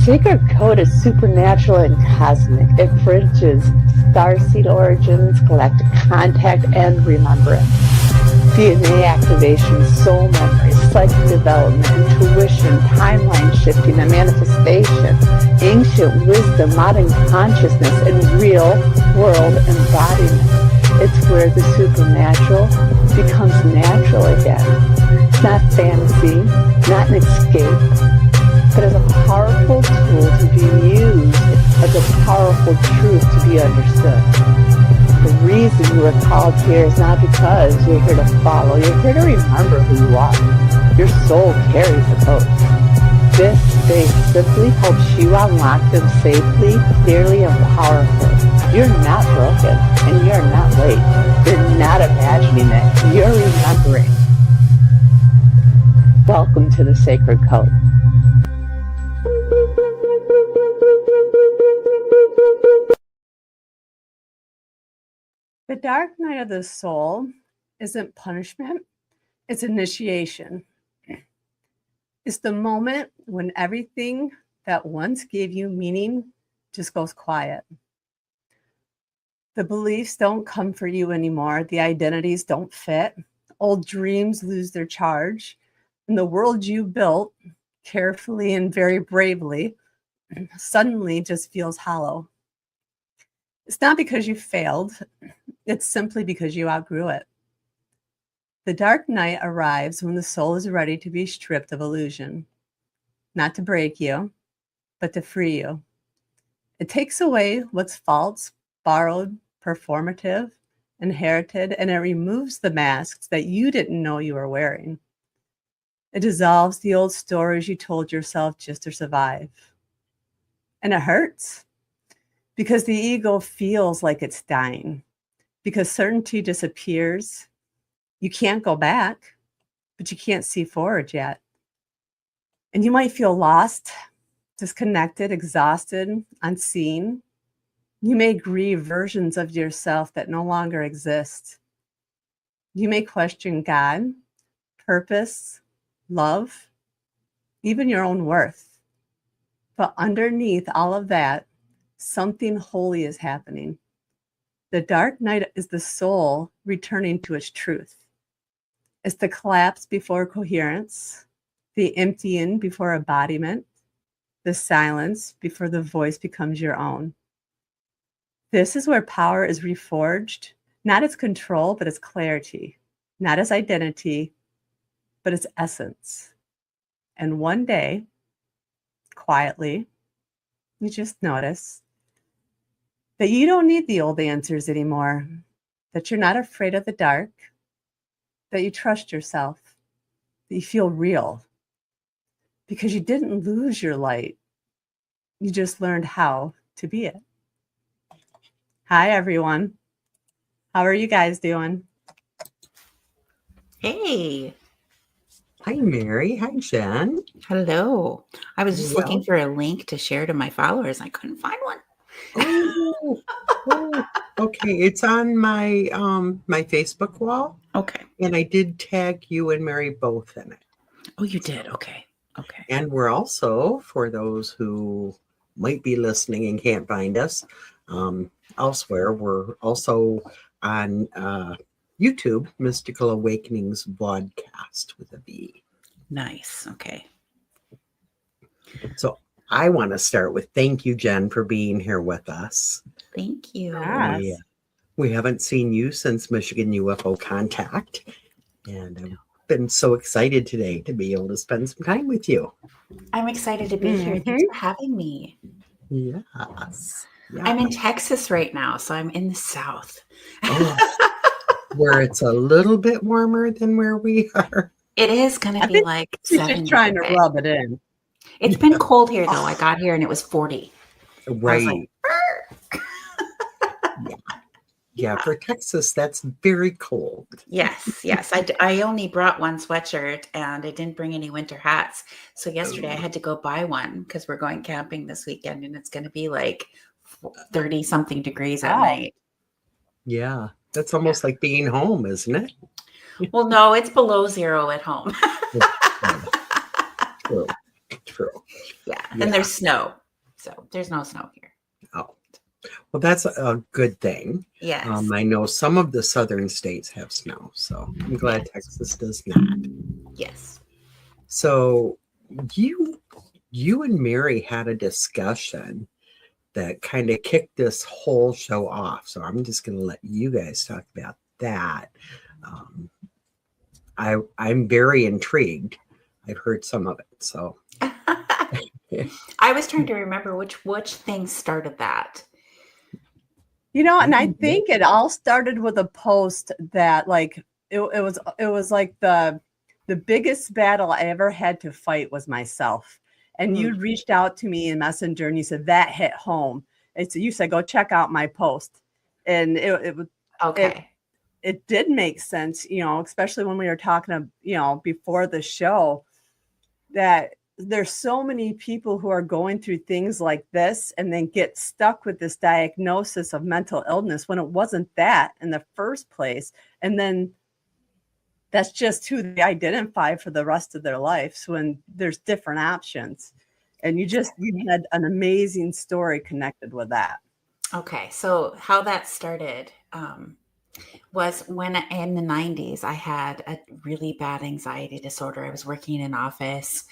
sacred code is supernatural and cosmic. It bridges starseed origins, galactic contact, and remembrance. DNA activation, soul memory, psychic development, intuition, timeline shifting, and manifestation, ancient wisdom, modern consciousness, and real-world embodiment. It's where the supernatural becomes natural again. It's not fantasy, not an escape, but as a powerful tool to be used, as a powerful truth to be understood. The reason you are called here is not because you're here to follow. You're here to remember who you are. Your soul carries the code. This space simply helps you unlock them safely, clearly, and powerfully. You're not broken, and you're not late. You're not imagining it. You're remembering. Welcome to the Sacred Code. The dark night of the soul isn't punishment, it's initiation. It's the moment when everything that once gave you meaning just goes quiet. The beliefs don't comfort you anymore, the identities don't fit, old dreams lose their charge, and the world you built carefully and very bravely suddenly just feels hollow. It's not because you failed, it's simply because you outgrew it. The dark night arrives when the soul is ready to be stripped of illusion, not to break you, but to free you. It takes away what's false, borrowed, performative, inherited, and it removes the masks that you didn't know you were wearing. It dissolves the old stories you told yourself just to survive. And it hurts. Because the ego feels like it's dying. Because certainty disappears. You can't go back, but you can't see forward yet. And you might feel lost, disconnected, exhausted, unseen. You may grieve versions of yourself that no longer exist. You may question God, purpose, love, even your own worth. But underneath all of that, something holy is happening. The dark night is the soul returning to its truth. It's the collapse before coherence, the emptying before embodiment, the silence before the voice becomes your own. This is where power is reforged, not its control, but its clarity, not its identity, but its essence. And one day, quietly, you just notice that you don't need the old answers anymore, that you're not afraid of the dark, that you trust yourself, that you feel real, because you didn't lose your light. You just learned how to be it. Hi, everyone. How are you guys doing? Hey. Hi, Mary. Hi, Jen. Hello. I was just looking for a link to share to my followers. I couldn't find one. Okay. It's on my my Facebook wall. Okay. And I did tag you and Mary both in it. Oh, you did? Okay. And we're also, for those who might be listening and can't find us elsewhere, we're also on YouTube, Mystical Awakenings Broadcast with a V. Nice. Okay. So I want to start with thank you, Jen, for being here with us. Thank you. Yes. We haven't seen you since Michigan UFO Contact, and I've been so excited today to be able to spend some time with you. I'm excited to be here. Thanks for having me. Yes. I'm in Texas right now, so I'm in the South. Where it's a little bit warmer than where we are. It is going to be like 70. She's trying to rub it in. It's been cold here, though. I got here and it was 40. Right. Yeah, for Texas, that's very cold. Yes. I only brought one sweatshirt and I didn't bring any winter hats. So yesterday I had to go buy one because we're going camping this weekend and it's going to be like 30 something degrees at night. Yeah, that's almost like being home, isn't it? Well, no, it's below zero at home. True. Yeah. Yeah. And there's snow. So there's no snow here. Oh, well, that's a good thing. Yes. I know some of the southern states have snow, so I'm glad Yes. Texas does not. Yes. So you and Mary had a discussion that kind of kicked this whole show off. So I'm just going to let you guys talk about that. Um, I'm very intrigued. I've heard some of it, so I was trying to remember which thing started that. And I think it all started with a post that like it was like the biggest battle I ever had to fight was myself. And you reached out to me in Messenger and you said that hit home. And so you said, go check out my post. And it was Okay. it did make sense, especially when we were talking, before the show, that there's so many people who are going through things like this and then get stuck with this diagnosis of mental illness when it wasn't that in the first place. And then that's just who they identify for the rest of their lives when there's different options. And you had an amazing story connected with that. Okay. So how that started was when in the 90s, I had a really bad anxiety disorder. I was working in an office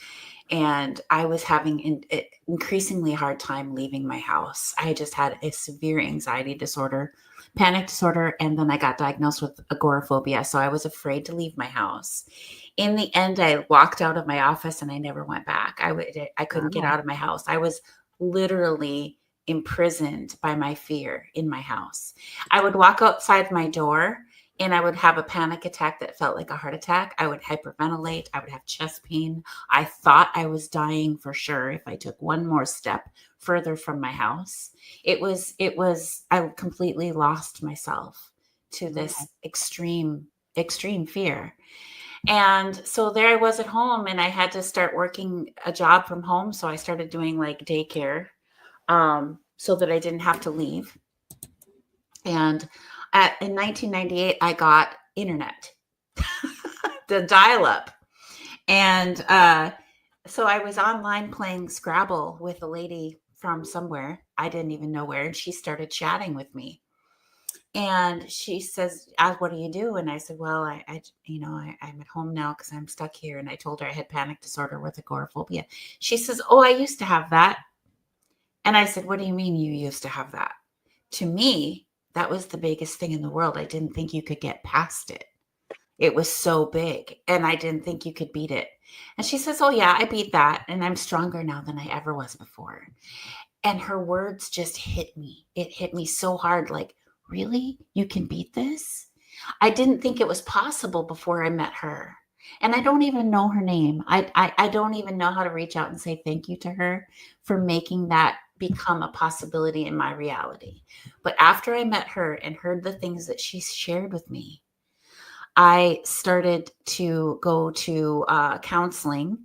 and I was having an increasingly hard time leaving my house. I just had a severe anxiety disorder, panic disorder, and then I got diagnosed with agoraphobia. So I was afraid to leave my house. In the end, I walked out of my office and I never went back. I couldn't get out of my house. I was literally imprisoned by my fear in my house. I would walk outside my door and I would have a panic attack that felt like a heart attack. I would hyperventilate. I would have chest pain. I thought I was dying for sure if I took one more step further from my house. I completely lost myself to this extreme fear. And so there I was at home and I had to start working a job from home. So I started doing like daycare so that I didn't have to leave. And in 1998, I got internet, the dial-up. And so I was online playing Scrabble with a lady from somewhere. I didn't even know where. And she started chatting with me. And she says, what do you do? And I said, well, I'm at home now because I'm stuck here. And I told her I had panic disorder with agoraphobia. She says, oh, I used to have that. And I said, what do you mean you used to have that? To me, that was the biggest thing in the world. I didn't think you could get past it. It was so big and I didn't think you could beat it. And she says, oh yeah, I beat that. And I'm stronger now than I ever was before. And her words just hit me. It hit me so hard. Like, really? You can beat this? I didn't think it was possible before I met her. And I don't even know her name. I don't even know how to reach out and say thank you to her for making that become a possibility in my reality. But after I met her and heard the things that she shared with me, I started to go to counseling,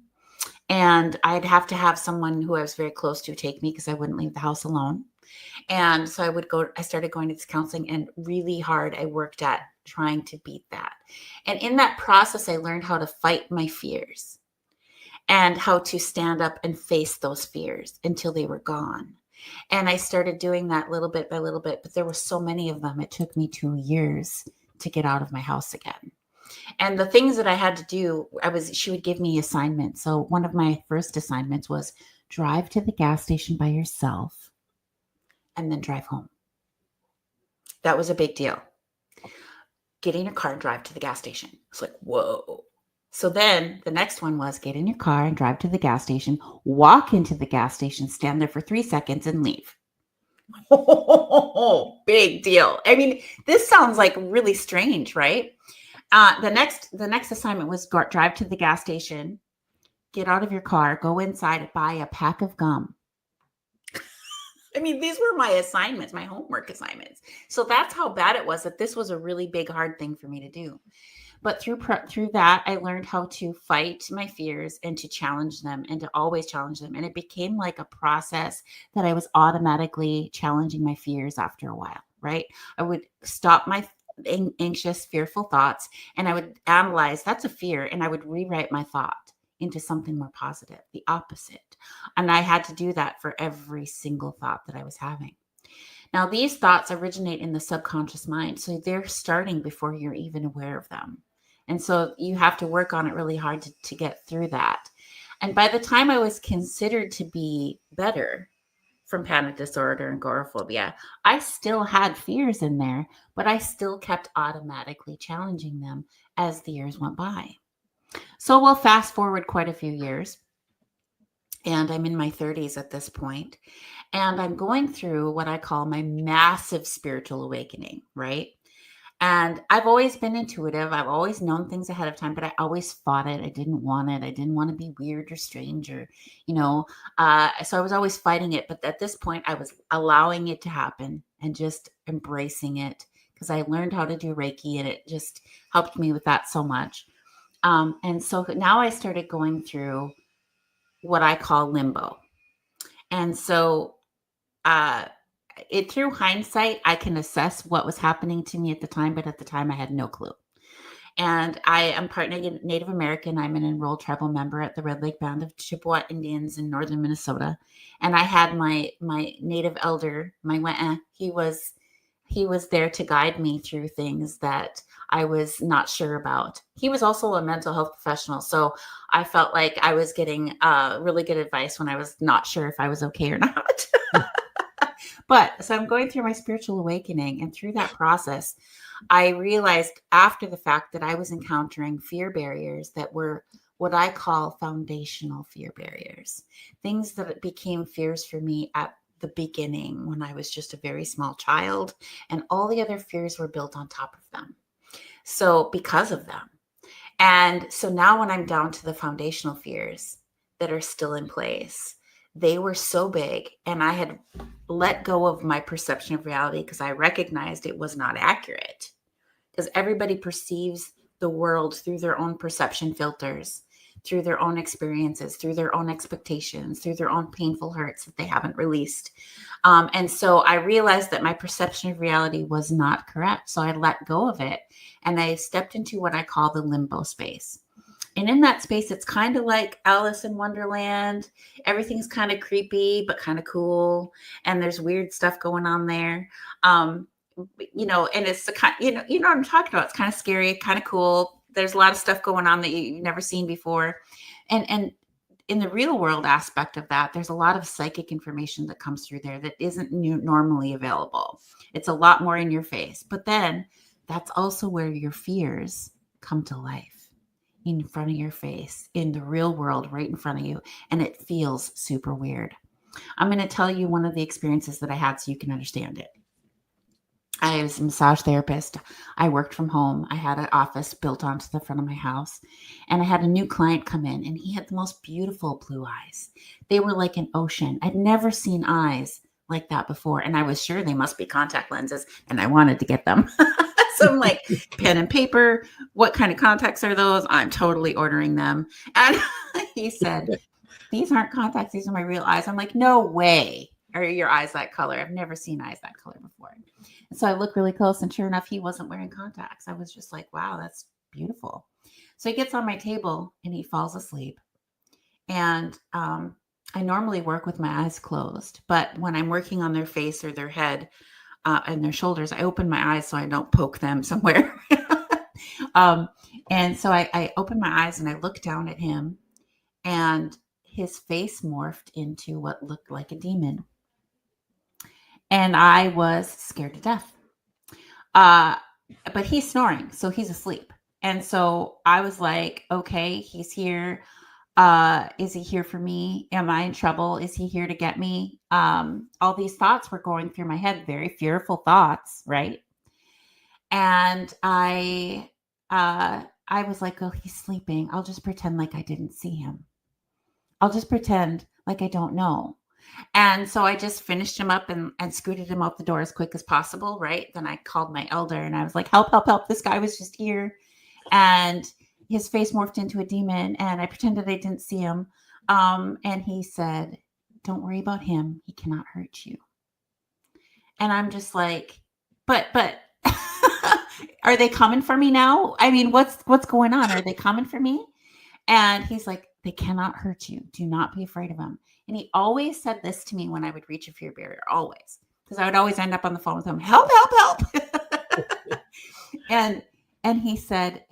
and I'd have to have someone who I was very close to take me because I wouldn't leave the house alone. And so I started going to this counseling, and really hard I worked at trying to beat that. And in that process, I learned how to fight my fears and how to stand up and face those fears until they were gone. And I started doing that little bit by little bit, but there were so many of them. It took me 2 years to get out of my house again. And the things that I had to do, she would give me assignments. So one of my first assignments was drive to the gas station by yourself and then drive home. That was a big deal. Get in your car and drive to the gas station. It's like, whoa. So then the next one was get in your car and drive to the gas station, walk into the gas station, stand there for 3 seconds and leave. Oh, big deal. I mean, this sounds like really strange, right? The next assignment was drive to the gas station, get out of your car, go inside, buy a pack of gum. I mean, these were my assignments, my homework assignments. So that's how bad it was, that this was a really big, hard thing for me to do. But through that, I learned how to fight my fears and to challenge them and to always challenge them. And it became like a process that I was automatically challenging my fears after a while, right? I would stop my anxious, fearful thoughts and I would analyze, that's a fear, and I would rewrite my thought into something more positive, the opposite. And I had to do that for every single thought that I was having. Now, these thoughts originate in the subconscious mind. So they're starting before you're even aware of them. And so you have to work on it really hard to get through that. And by the time I was considered to be better from panic disorder and agoraphobia, I still had fears in there, but I still kept automatically challenging them as the years went by. So we'll fast forward quite a few years. And I'm in my 30s at this point, and I'm going through what I call my massive spiritual awakening, right? And I've always been intuitive. I've always known things ahead of time, but I always fought it. I didn't want it. I didn't want to be weird or strange or, so I was always fighting it. But at this point, I was allowing it to happen and just embracing it because I learned how to do Reiki, and it just helped me with that so much. And so now I started going through what I call limbo. And so through hindsight, I can assess what was happening to me at the time, but at the time I had no clue. And I am part Native American. I'm an enrolled tribal member at the Red Lake Band of Chippewa Indians in northern Minnesota. And I had my Native elder, my Wet'en, he was there to guide me through things that I was not sure about. He was also a mental health professional. So I felt like I was getting really good advice when I was not sure if I was okay or not. But so I'm going through my spiritual awakening. And through that process, I realized after the fact that I was encountering fear barriers that were what I call foundational fear barriers, things that became fears for me at the beginning when I was just a very small child, and all the other fears were built on top of them. So because of them. And so now when I'm down to the foundational fears that are still in place, they were so big, and I had let go of my perception of reality because I recognized it was not accurate, because everybody perceives the world through their own perception filters, through their own experiences, through their own expectations, through their own painful hurts that they haven't released. And so I realized that my perception of reality was not correct. So I let go of it, and I stepped into what I call the limbo space. And in that space, it's kind of like Alice in Wonderland. Everything's kind of creepy, but kind of cool. And there's weird stuff going on there. And it's the kind, you know what I'm talking about. It's kind of scary, kind of cool. There's a lot of stuff going on that you've never seen before. And in the real world aspect of that, there's a lot of psychic information that comes through there that isn't normally available. It's a lot more in your face. But then that's also where your fears come to life. In front of your face, in the real world, right in front of you. And it feels super weird. I'm going to tell you one of the experiences that I had so you can understand it. I was a massage therapist. I worked from home. I had an office built onto the front of my house. And I had a new client come in, and he had the most beautiful blue eyes. They were like an ocean. I'd never seen eyes like that before. And I was sure they must be contact lenses, and I wanted to get them. So I'm like, pen and paper, what kind of contacts are those? I'm totally ordering them. And he said, these aren't contacts. These are my real eyes. I'm like, no way. Are your eyes that color? I've never seen eyes that color before. And so I look really close, and sure enough, he wasn't wearing contacts. I was just like, wow, that's beautiful. So he gets on my table and he falls asleep. And I normally work with my eyes closed, but when I'm working on their face or their head, and their shoulders, I open my eyes so I don't poke them somewhere. And so I open my eyes and I look down at him, and his face morphed into what looked like a demon. And I was scared to death. But he's snoring, so he's asleep. And so I was like, okay, he's here. Is he here for me? Am I in trouble? Is he here to get me? All these thoughts were going through my head, very fearful thoughts, right? And I was like, oh, he's sleeping. I'll just pretend like I didn't see him. I'll just pretend like I don't know. And so I just finished him up and scooted him out the door as quick as possible, right? Then I called my elder and I was like, help, help, help. This guy was just here. And his face morphed into a demon, and I pretended I didn't see him. And he said, don't worry about him. He cannot hurt you. And I'm just like, but are they coming for me now? I mean, what's going on? Are they coming for me? And he's like, They cannot hurt you. Do not be afraid of them. And he always said this to me when I would reach a fear barrier, always, because I would always end up on the phone with him, help, help, help. and he said,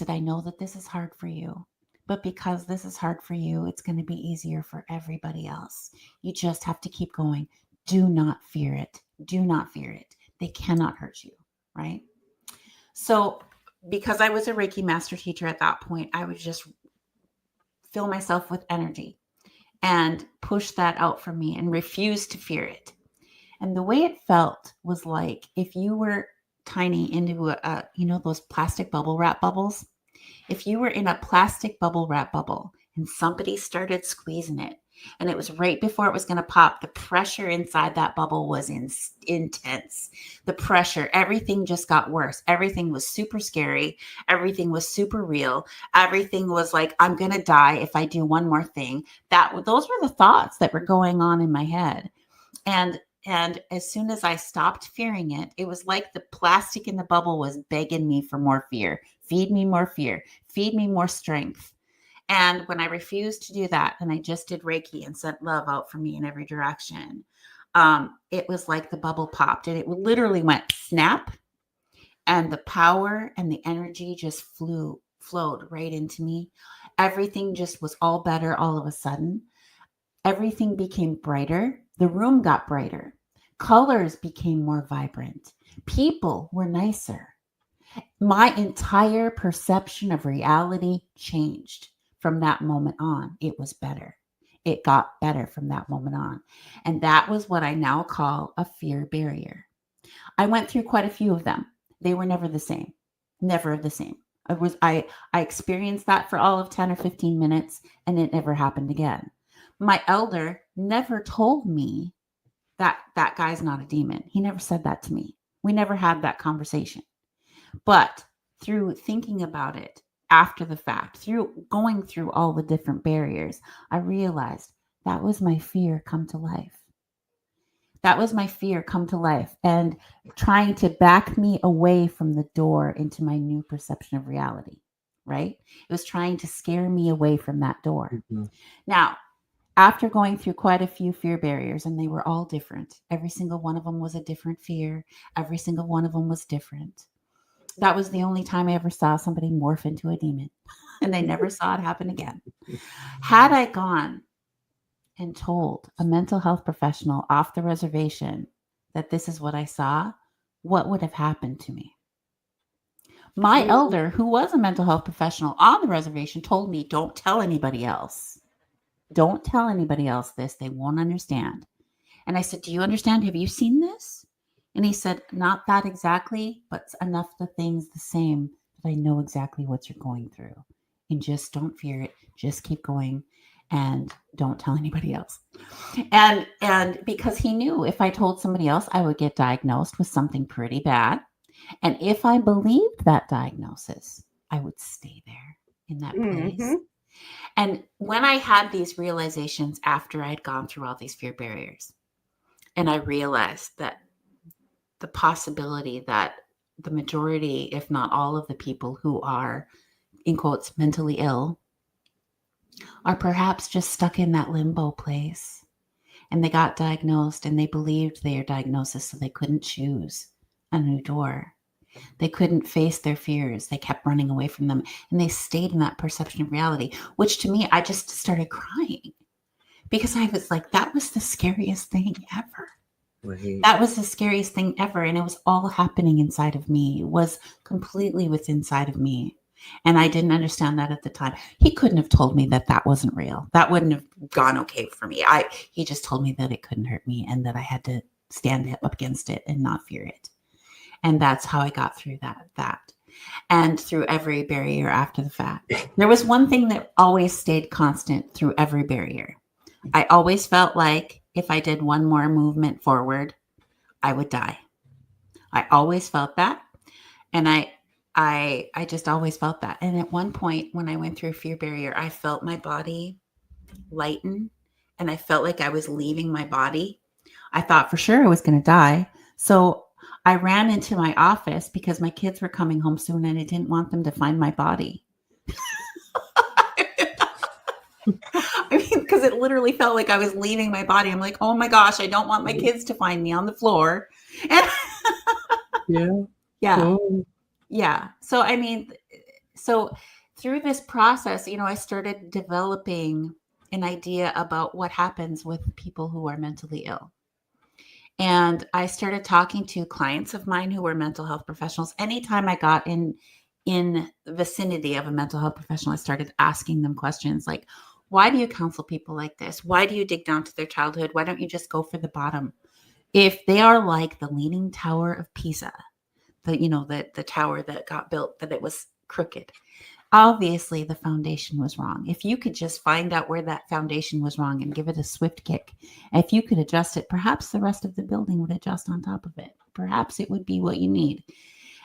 I know that this is hard for you, but because this is hard for you, it's going to be easier for everybody else. You just have to keep going. Do not fear it. Do not fear it. They cannot hurt you, right? So because I was a Reiki master teacher at that point, I would just fill myself with energy and push that out from me and refuse to fear it. And the way it felt was like if you were tiny into those plastic bubble wrap bubbles. If you were in a plastic bubble wrap bubble and somebody started squeezing it, and it was right before it was going to pop, the pressure inside that bubble was intense. The pressure, everything just got worse. Everything was super scary. Everything was super real. Everything was like, I'm going to die if I do one more thing. Those were the thoughts that were going on in my head. And as soon as I stopped fearing it, it was like the plastic in the bubble was begging me for more fear. Feed me more fear. Feed me more strength. And when I refused to do that, and I just did Reiki and sent love out from me in every direction, it was like the bubble popped and it literally went snap. And the power and the energy just flowed right into me. Everything just was all better all of a sudden. Everything became brighter. The room got brighter. Colors became more vibrant. People were nicer. My entire perception of reality changed from that moment on. It was better. It got better from that moment on. And that was what I now call a fear barrier. I went through quite a few of them. They were never the same. Never the same. I experienced that for all of 10 or 15 minutes and it never happened again. My elder never told me that that guy's not a demon. He never said that to me. We never had that conversation. But through thinking about it after the fact, through going through all the different barriers, I realized that was my fear come to life. That was my fear come to life and trying to back me away from the door into my new perception of reality, right? It was trying to scare me away from that door. Mm-hmm. Now, after going through quite a few fear barriers, and they were all different, every single one of them was a different fear. Every single one of them was different. That was the only time I ever saw somebody morph into a demon, and I never saw it happen again. Had I gone and told a mental health professional off the reservation that this is what I saw, what would have happened to me? My elder, who was a mental health professional on the reservation, told me, don't tell anybody else. Don't tell anybody else this. They won't understand. And I said, do you understand? Have you seen this? And he said, not that exactly, but enough the things the same that I know exactly what you're going through. And just don't fear it. Just keep going and don't tell anybody else. And because he knew if I told somebody else, I would get diagnosed with something pretty bad. And if I believed that diagnosis, I would stay there in that place. Mm-hmm. And when I had these realizations after I'd gone through all these fear barriers, and I realized that the possibility that the majority, if not all of the people who are, in quotes, mentally ill, are perhaps just stuck in that limbo place. And they got diagnosed and they believed their diagnosis, so they couldn't choose a new door. They couldn't face their fears. They kept running away from them. And they stayed in that perception of reality, which to me, I just started crying because I was like, that was the scariest thing ever. Right. That was the scariest thing ever. And it was all happening inside of me. It was completely within inside of me. And I didn't understand that at the time. He couldn't have told me that that wasn't real. That wouldn't have gone okay for me. He just told me that it couldn't hurt me and that I had to stand up against it and not fear it. And that's how I got through that. And through every barrier after the fact. There was one thing that always stayed constant through every barrier. I always felt like if I did one more movement forward, I would die. I always felt that. And I just always felt that. And at one point when I went through a fear barrier, I felt my body lighten and I felt like I was leaving my body. I thought for sure I was going to die. So I ran into my office because my kids were coming home soon and I didn't want them to find my body. because it literally felt like I was leaving my body. I'm like, oh my gosh, I don't want my kids to find me on the floor. And Yeah. yeah, Oh, yeah. So, I mean, so through this process, I started developing an idea about what happens with people who are mentally ill. And I started talking to clients of mine who were mental health professionals. Anytime I got in the vicinity of a mental health professional, I started asking them questions like, why do you counsel people like this? Why do you dig down to their childhood? Why don't you just go for the bottom? If they are like the Leaning Tower of Pisa, the tower that got built, that it was crooked, obviously the foundation was wrong. If you could just find out where that foundation was wrong and give it a swift kick, if you could adjust it, perhaps the rest of the building would adjust on top of it. Perhaps it would be what you need.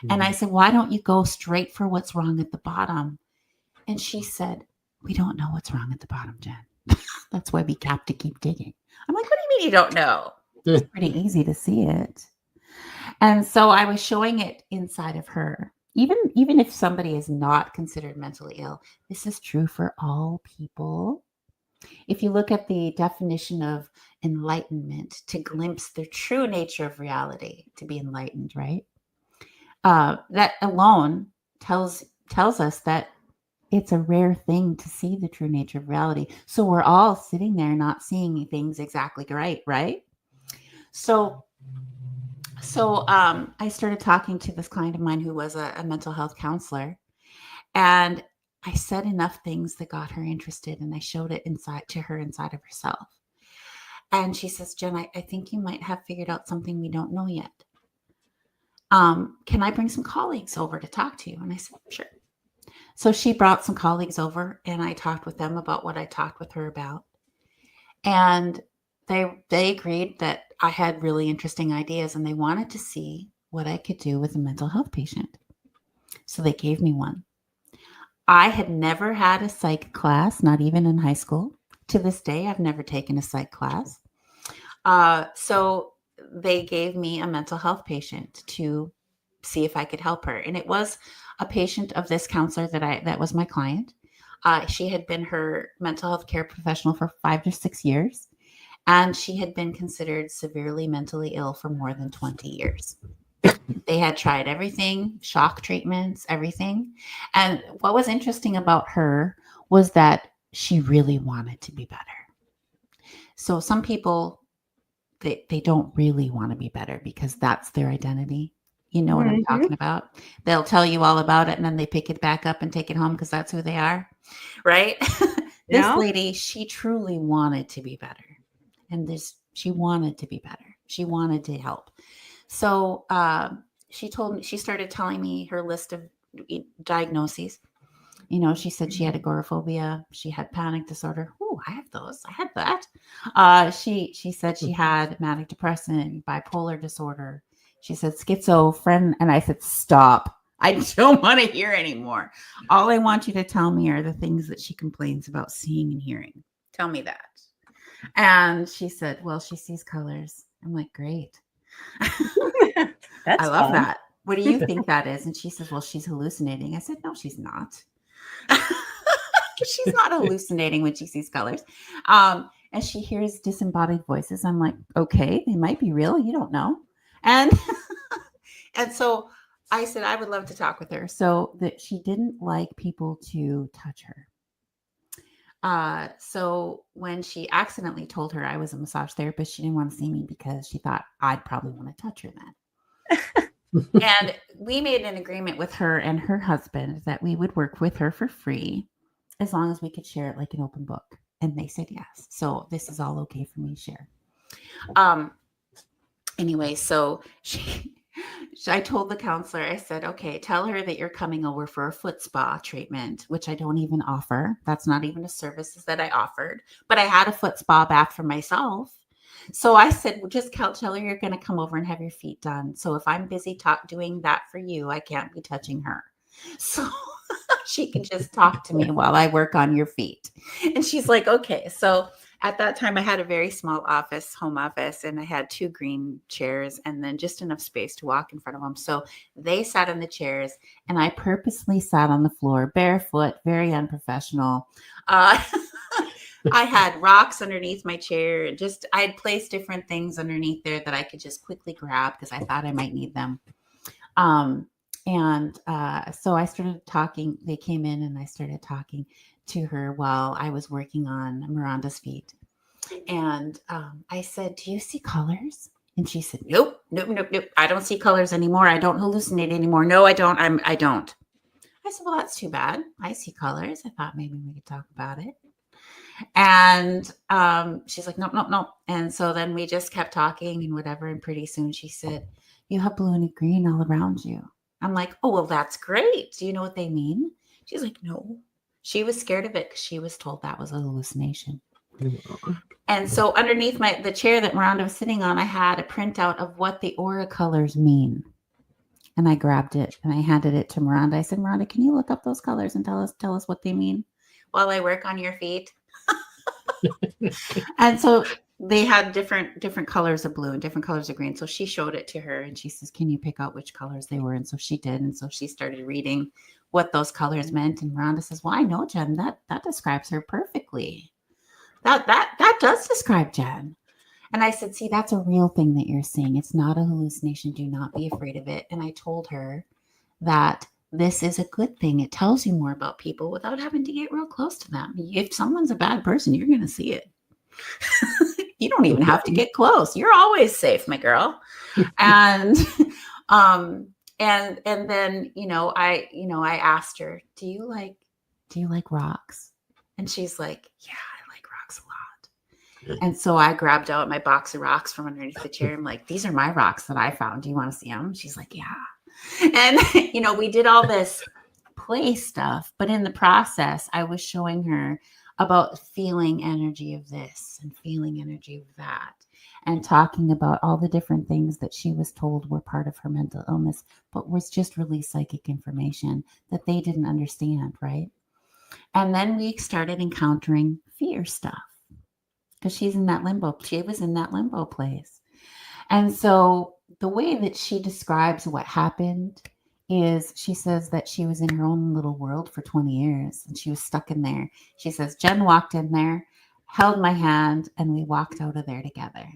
And I said, why don't you go straight for what's wrong at the bottom? And she said, we don't know what's wrong at the bottom, Jen. That's why we have to keep digging. I'm like, what do you mean you don't know? It's pretty easy to see it. And so I was showing it inside of her. Even if somebody is not considered mentally ill, this is true for all people. If you look at the definition of enlightenment, to glimpse the true nature of reality, to be enlightened, right? That alone tells us that it's a rare thing to see the true nature of reality. So we're all sitting there not seeing things exactly right? So I started talking to this client of mine who was a mental health counselor, and I said enough things that got her interested, and I showed it inside of herself. And she says, Jen, I think you might have figured out something we don't know yet. Can I bring some colleagues over to talk to you? And I said, sure. So she brought some colleagues over, and I talked with them about what I talked with her about. And they agreed that I had really interesting ideas, and they wanted to see what I could do with a mental health patient. So they gave me one. I had never had a psych class, not even in high school. To this day, I've never taken a psych class. So they gave me a mental health patient to see if I could help her. And it was a patient of this counselor that was my client. She had been her mental health care professional for 5 to 6 years. And she had been considered severely mentally ill for more than 20 years. They had tried everything, shock treatments, everything. And what was interesting about her was that she really wanted to be better. So some people, they don't really want to be better because that's their identity. You know what I'm talking about? They'll tell you all about it and then they pick it back up and take it home because that's who they are. Right? This lady, she truly wanted to be better. And she wanted to be better. She wanted to help. So she started telling me her list of diagnoses. She said she had agoraphobia. She had panic disorder. Oh, I have those. I had that. She said she had manic depression, bipolar disorder. She said schizophrenia. And I said, stop. I don't want to hear anymore. All I want you to tell me are the things that she complains about seeing and hearing. Tell me that. And she said, well, she sees colors. I'm like, great. I love that. What do you think that is? And she says, well, she's hallucinating. I said, no, she's not. She's not hallucinating when she sees colors. And she hears disembodied voices. I'm like, okay, they might be real. You don't know. And so I said, I would love to talk with her. So that she didn't like people to touch her. So when she accidentally told her I was a massage therapist, she didn't want to see me because she thought I'd probably want to touch her then. And we made an agreement with her and her husband that we would work with her for free as long as we could share it like an open book. And they said yes. So this is all okay for me to share. Anyway, so I told the counselor, I said, okay, tell her that you're coming over for a foot spa treatment, which I don't even offer. That's not even a service that I offered, but I had a foot spa bath for myself. So I said, well, just tell her you're going to come over and have your feet done. So if I'm busy doing that for you, I can't be touching her. So she can just talk to me while I work on your feet. And she's like, okay. So at that time, I had a very small home office, and I had 2 green chairs and then just enough space to walk in front of them. So they sat in the chairs, and I purposely sat on the floor barefoot, very unprofessional. I had rocks underneath my chair, and just I had placed different things underneath there that I could just quickly grab because I thought I might need them. So I started talking. They came in, and I started talking to her while I was working on Miranda's feet. And I said, "Do you see colors?" And she said, "Nope, nope, nope, nope. I don't see colors anymore. I don't hallucinate anymore. No, I don't. I don't." I said, "Well, that's too bad. I see colors. I thought maybe we could talk about it." And she's like, "Nope, nope, nope." And so then we just kept talking and whatever. And pretty soon she said, "You have blue and green all around you." I'm like, "Oh, well, that's great. Do you know what they mean?" She's like, "No." She was scared of it because she was told that was a hallucination. And so underneath the chair that Miranda was sitting on, I had a printout of what the aura colors mean. And I grabbed it and I handed it to Miranda. I said, "Miranda, can you look up those colors and tell us what they mean while I work on your feet?" And so they had different colors of blue and different colors of green. So she showed it to her and she says, "Can you pick out which colors they were?" And so she did. And so she started reading what those colors meant. And Miranda says, "Well, I know, Jen, that describes her perfectly. That does describe Jen." And I said, "See, that's a real thing that you're seeing. It's not a hallucination. Do not be afraid of it." And I told her that this is a good thing. It tells you more about people without having to get real close to them. If someone's a bad person, you're going to see it. You don't even have to get close. You're always safe, my girl. And and then I asked her, do you like rocks?" And she's like, "Yeah, I like rocks a lot." And so I grabbed out my box of rocks from underneath the chair. I'm like, "These are my rocks that I found. Do you want to see them?" She's like, "Yeah." And we did all this play stuff, but in the process I was showing her about feeling energy of this and feeling energy of that, and talking about all the different things that she was told were part of her mental illness, but was just really psychic information that they didn't understand, right? And then we started encountering fear stuff because she was in that limbo place. And so the way that she describes what happened is she says that she was in her own little world for 20 years and she was stuck in there. She says, "Jen walked in there, held my hand, and we walked out of there together."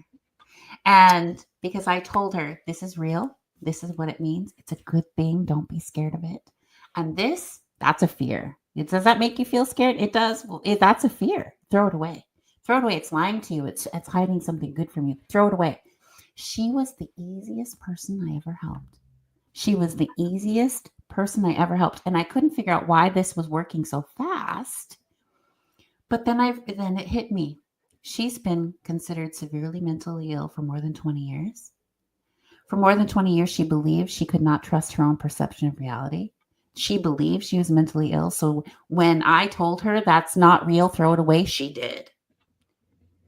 And because I told her, this is real, this is what it means. It's a good thing. Don't be scared of it. And that's a fear. Does that make you feel scared? It does. Well, that's a fear. Throw it away. Throw it away. It's lying to you. It's hiding something good from you. Throw it away. She was the easiest person I ever helped. She was the easiest person I ever helped. And I couldn't figure out why this was working so fast. But then it hit me. She's been considered severely mentally ill for more than 20 years. For more than 20 years, she believed she could not trust her own perception of reality. She believed she was mentally ill. So when I told her that's not real, throw it away, she did.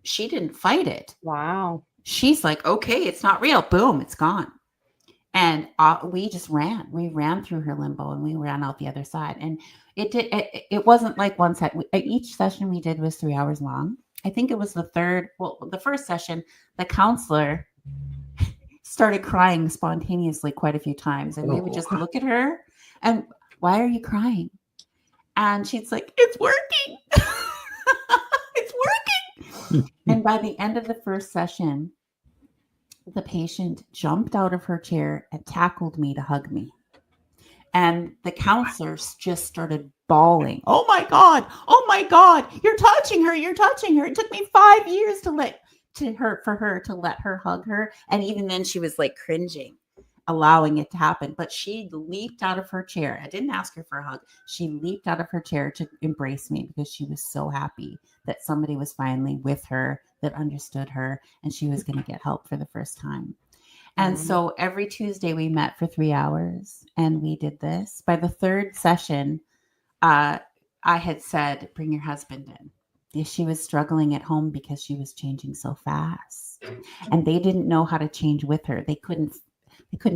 She didn't fight it. Wow. She's like, "Okay, it's not real." Boom, it's gone. And we just ran. We ran through her limbo and we ran out the other side. And it wasn't like one set. Each session we did was 3 hours long. I think it was the first session, the counselor started crying spontaneously quite a few times. And we would just look at her and, "Why are you crying?" And she's like, "It's working." It's working. And by the end of the first session, the patient jumped out of her chair and tackled me to hug me. And the counselors just started bawling. "Oh my God. Oh my God. You're touching her. You're touching her. It took me 5 years for her to let her hug her." And even then she was like cringing, allowing it to happen. But she leaped out of her chair. I didn't ask her for a hug. She leaped out of her chair to embrace me because she was so happy that somebody was finally with her that understood her and she was going to get help for the first time. And so every Tuesday we met for 3 hours and we did this. By the third session, I had said, "Bring your husband in." She was struggling at home because she was changing so fast and they didn't know how to change with her. They couldn't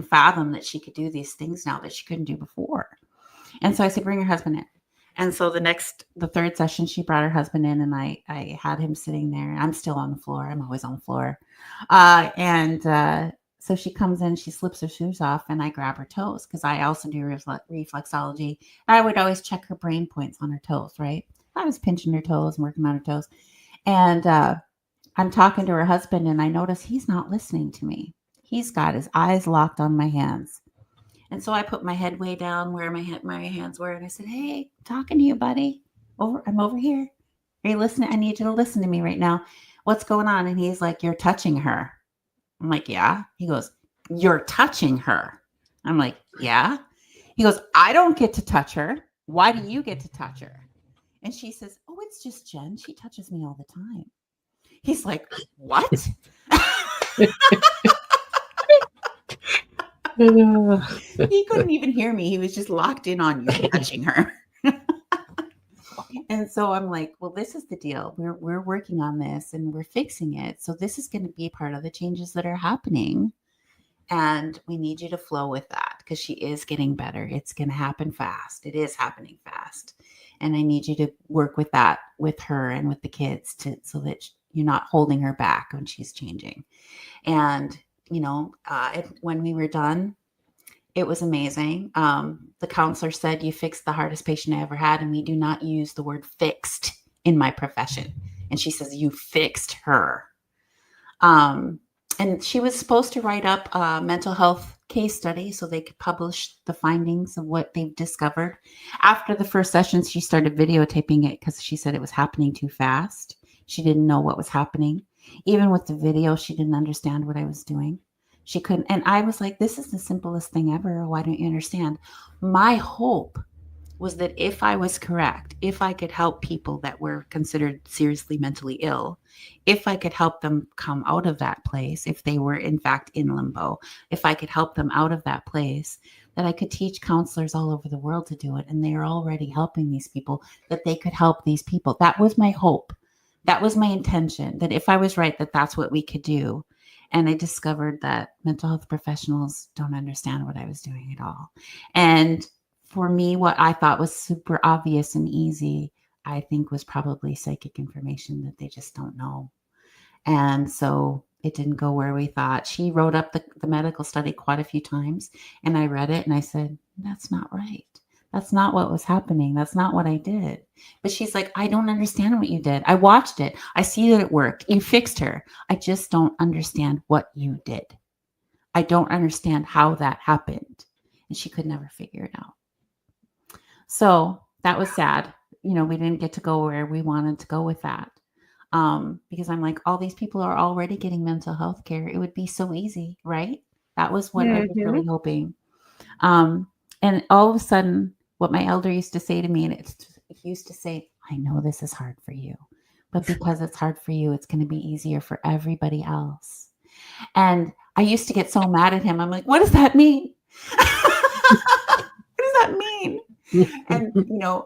fathom that she could do these things now that she couldn't do before. And so I said, "Bring your husband in." And so the third session, she brought her husband in and I had him sitting there. I'm still on the floor. I'm always on the floor. So she comes in, she slips her shoes off and I grab her toes because I also do reflexology. I would always check her brain points on her toes, right? I was pinching her toes and working on her toes. And I'm talking to her husband, and I notice he's not listening to me. He's got his eyes locked on my hands. And so I put my head way down where my hands were, and I said, "Hey, I'm talking to you, buddy. I'm over here. Are you listening? I need you to listen to me right now. What's going on?" And he's like, "You're touching her." I'm like, "Yeah." He goes, "You're touching her." I'm like, "Yeah." He goes, "I don't get to touch her. Why do you get to touch her?" And she says, "Oh, it's just Jen. She touches me all the time." He's like, "What?" He couldn't even hear me. He was just locked in on you touching her. And so I'm like, well, this is the deal. We're working on this and we're fixing it. So this is going to be part of the changes that are happening. And we need you to flow with that because she is getting better. It's going to happen fast. It is happening fast. And I need you to work with that with her and with the kids so that you're not holding her back when she's changing. And, when we were done, it was amazing. The counselor said, "You fixed the hardest patient I ever had." And we do not use the word fixed in my profession. And she says, "You fixed her." And she was supposed to write up a mental health case study so they could publish the findings of what they've discovered. After the first session, she started videotaping it because she said it was happening too fast. She didn't know what was happening. Even with the video, she didn't understand what I was doing. She couldn't. And I was like, this is the simplest thing ever. Why don't you understand? My hope was that if I was correct, if I could help people that were considered seriously mentally ill, if I could help them come out of that place, if they were in fact in limbo, if I could help them out of that place, that I could teach counselors all over the world to do it. And they are already helping these people, that they could help these people. That was my hope. That was my intention, that if I was right, that that's what we could do. And I discovered that mental health professionals don't understand what I was doing at all. And for me, what I thought was super obvious and easy, I think was probably psychic information that they just don't know. And so it didn't go where we thought. She wrote up the medical study quite a few times, and I read it and I said, "That's not right. That's not what was happening. That's not what I did." But she's like, "I don't understand what you did. I watched it. I see that it worked. You fixed her. I just don't understand what you did. I don't understand how that happened." And she could never figure it out. So that was sad. We didn't get to go where we wanted to go with that. Because I'm like, all these people are already getting mental health care. It would be so easy, right? That was what I was really hoping. And all of a sudden, what my elder used to say to me, and he used to say, "I know this is hard for you, but because it's hard for you, it's going to be easier for everybody else." And I used to get so mad at him. I'm like, what does that mean? What does that mean? And,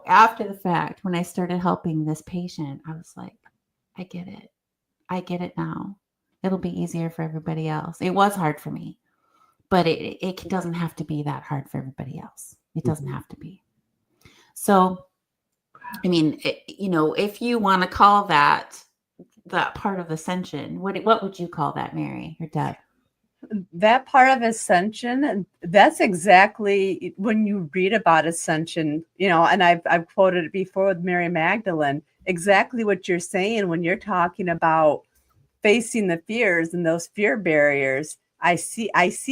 after the fact, when I started helping this patient, I was like, I get it. I get it now. It'll be easier for everybody else. It was hard for me, but it doesn't have to be that hard for everybody else. It doesn't have to be. So, I mean, if you want to call that part of ascension, what would you call that, Mary or Deb? That part of ascension, that's exactly when you read about ascension, and I've quoted it before with Mary Magdalene, exactly what you're saying when you're talking about facing the fears and those fear barriers. I see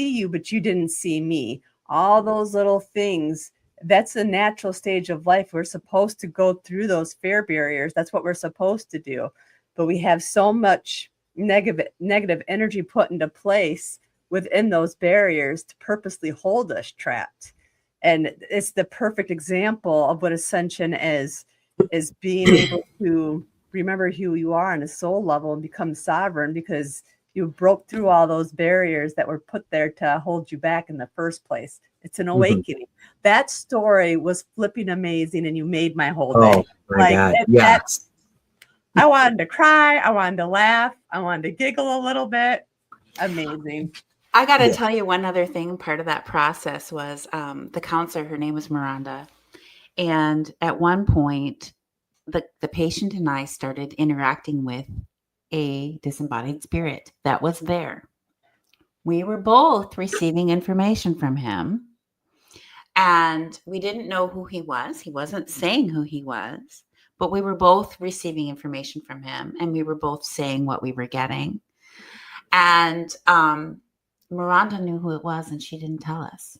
you, but you didn't see me. All those little things, that's a natural stage of life. We're supposed to go through those fear barriers. That's what we're supposed to do. But we have so much negative energy put into place within those barriers to purposely hold us trapped. And it's the perfect example of what ascension is being able to remember who you are on a soul level and become sovereign because you broke through all those barriers that were put there to hold you back in the first place. It's an awakening. That story was flipping amazing, and you made my whole day. Oh my God. Yes. I wanted to cry. I wanted to laugh. I wanted to giggle a little bit. Amazing. I got to tell you one other thing. Part of that process was the counselor, her name was Miranda. And at one point, the patient and I started interacting with a disembodied spirit that was there. We were both receiving information from him. And we didn't know who he was. He wasn't saying who he was. but we were both receiving information from him, and we were both saying what we were getting. And Miranda knew who it was, and she didn't tell us.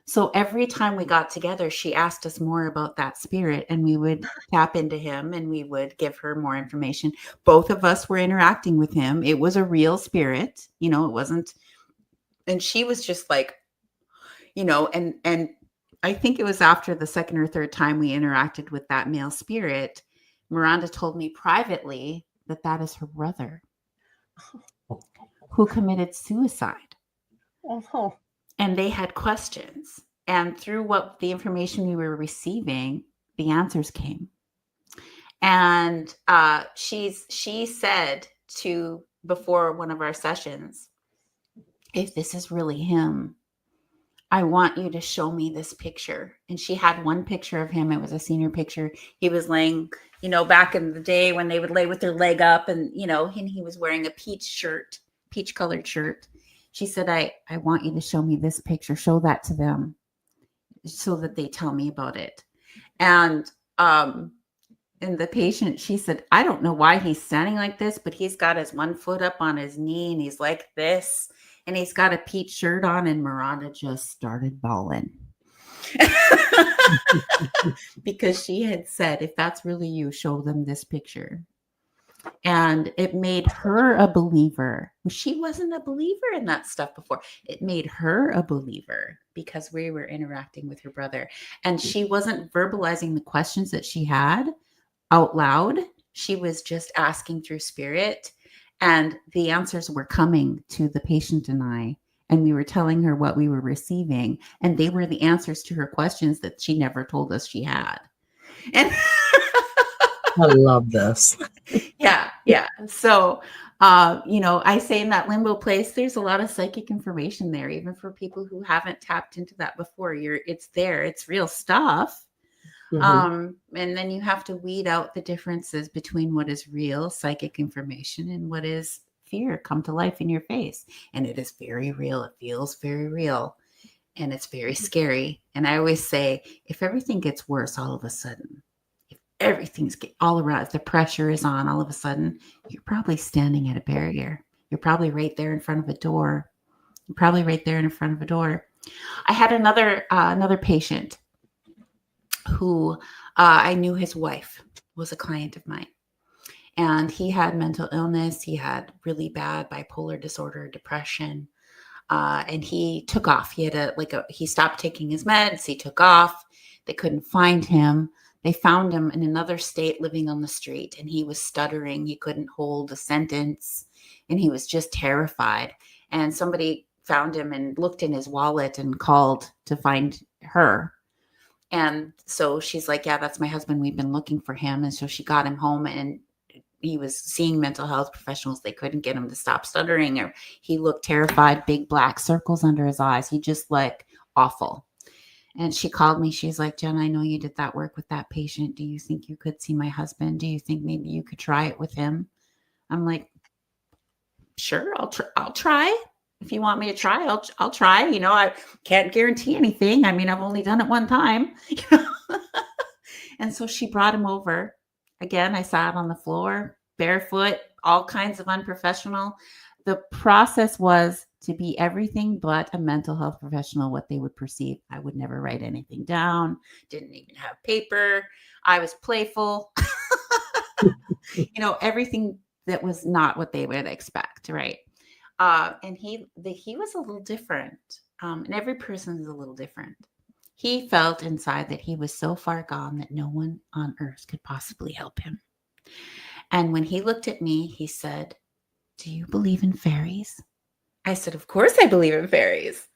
So every time we got together, she asked us more about that spirit, and we would tap into him and we would give her more information. Both of us were interacting with him. It was a real spirit, it wasn't. And she was just like, and I think it was after the second or third time we interacted with that male spirit, Miranda told me privately that is her brother who committed suicide. Oh, And they had questions. And through the information we were receiving, the answers came. And she said before one of our sessions, if this is really him, I want you to show me this picture. And she had one picture of him. It was a senior picture. He was laying, back in the day when they would lay with their leg up, and he was wearing a peach colored shirt. She said, I want you to show me this picture, show that to them so that they tell me about it. And the patient, she said, I don't know why he's standing like this, but he's got his one foot up on his knee and he's like this, and he's got a peach shirt on, and Miranda just started bawling. Because she had said, if that's really you, show them this picture. And it made her a believer. She wasn't a believer in that stuff before. It made her a believer because we were interacting with her brother. And she wasn't verbalizing the questions that she had out loud. She was just asking through spirit. And the answers were coming to the patient and I. And we were telling her what we were receiving. And they were the answers to her questions that she never told us she had. And I love this. Yeah. So, I say in that limbo place, there's a lot of psychic information there, even for people who haven't tapped into that before. It's there. It's real stuff. Mhm. And then you have to weed out the differences between what is real psychic information and what is fear come to life in your face. And it is very real. It feels very real. And it's very scary. And I always say, if everything gets worse all of a sudden, everything's all around, if the pressure is on all of a sudden, you're probably standing at a barrier. You're probably right there in front of a door. I had another patient who I knew his wife was a client of mine. And he had mental illness. He had really bad bipolar disorder, depression. And he took off. He stopped taking his meds. He took off. They couldn't find him. They found him in another state living on the street, and he was stuttering. He couldn't hold a sentence, and he was just terrified. And somebody found him and looked in his wallet and called to find her. And so she's like, yeah, that's my husband. We've been looking for him. And so she got him home, and he was seeing mental health professionals. They couldn't get him to stop stuttering, or he looked terrified, big black circles under his eyes. He just awful. And she called me. She's like, Jen, I know you did that work with that patient. Do you think you could see my husband? Do you think maybe you could try it with him? I'm like, sure, I'll try. If you want me to try, I'll try. I can't guarantee anything. I mean, I've only done it one time. And so she brought him over. Again, I sat on the floor, barefoot, all kinds of unprofessional. The process was to be everything but a mental health professional, what they would perceive. I would never write anything down, didn't even have paper. I was playful, everything that was not what they would expect, right? And he was a little different, and every person is a little different. He felt inside that he was so far gone that no one on earth could possibly help him. And when he looked at me, he said, do you believe in fairies? I said, of course I believe in fairies.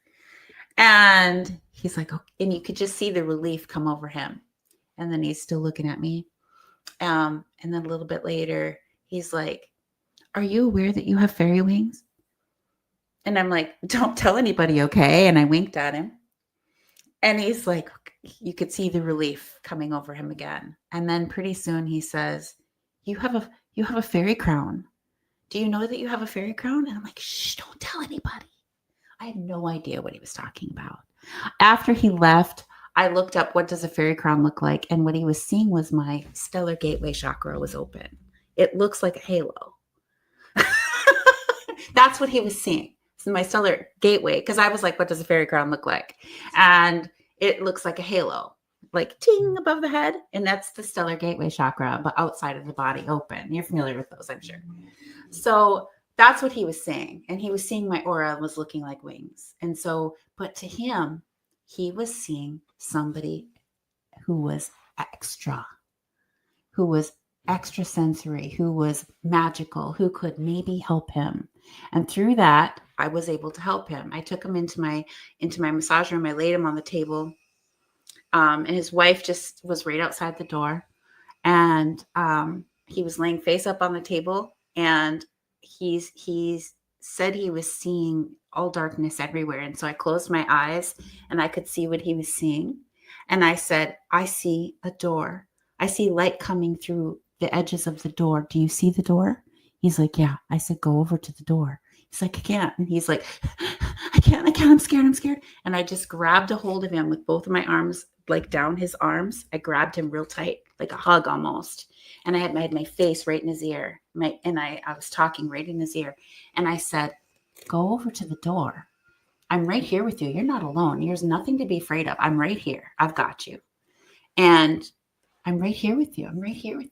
And he's like, oh, and you could just see the relief come over him. And then he's still looking at me. And then a little bit later, he's like, are you aware that you have fairy wings? And I'm like, don't tell anybody, okay? And I winked at him. And he's like, you could see the relief coming over him again. And then pretty soon he says, you have a fairy crown. Do you know that you have a fairy crown? And I'm like, shh, don't tell anybody. I had no idea what he was talking about. After he left, I looked up what does a fairy crown look like, and what he was seeing was my stellar gateway chakra was open. It looks like a halo. That's what he was seeing. So my stellar gateway, because I was like, what does a fairy crown look like? And it looks like a halo, like ting above the head. And that's the stellar gateway chakra, but outside of the body open. You're familiar with those, I'm sure. So that's what he was saying. And he was seeing my aura was looking like wings. And so, but to him, he was seeing somebody who was extra, who was extrasensory, who was magical, who could maybe help him. And through that, I was able to help him. I took him into my massage room. I laid him on the table. And his wife just was right outside the door. And he was laying face up on the table. And he's said he was seeing all darkness everywhere. And so I closed my eyes and I could see what he was seeing. And I said, I see a door. I see light coming through the edges of the door. Do you see the door? He's like, yeah. I said, go over to the door. He's like, I can't. And he's like, I can't. I'm scared. And I just grabbed a hold of him with both of my arms, like down his arms. I grabbed him real tight, like a hug almost. And I had my face right in his ear. I was talking right in his ear. And I said, go over to the door. I'm right here with you. You're not alone. There's nothing to be afraid of. I'm right here. I've got you. And I'm right here with you.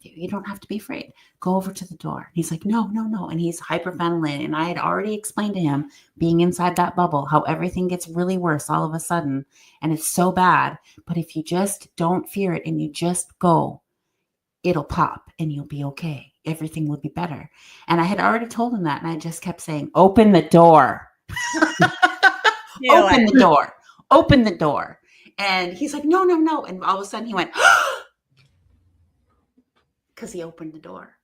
You don't have to be afraid. Go over to the door. He's like, no. And he's hyperventilating. And I had already explained to him, being inside that bubble, how everything gets really worse all of a sudden. And it's so bad. But if you just don't fear it and you just go, it'll pop and you'll be okay. Everything will be better. And I had already told him that. And I just kept saying, open the door. Open the door. And he's like, no. And all of a sudden he went, because he opened the door.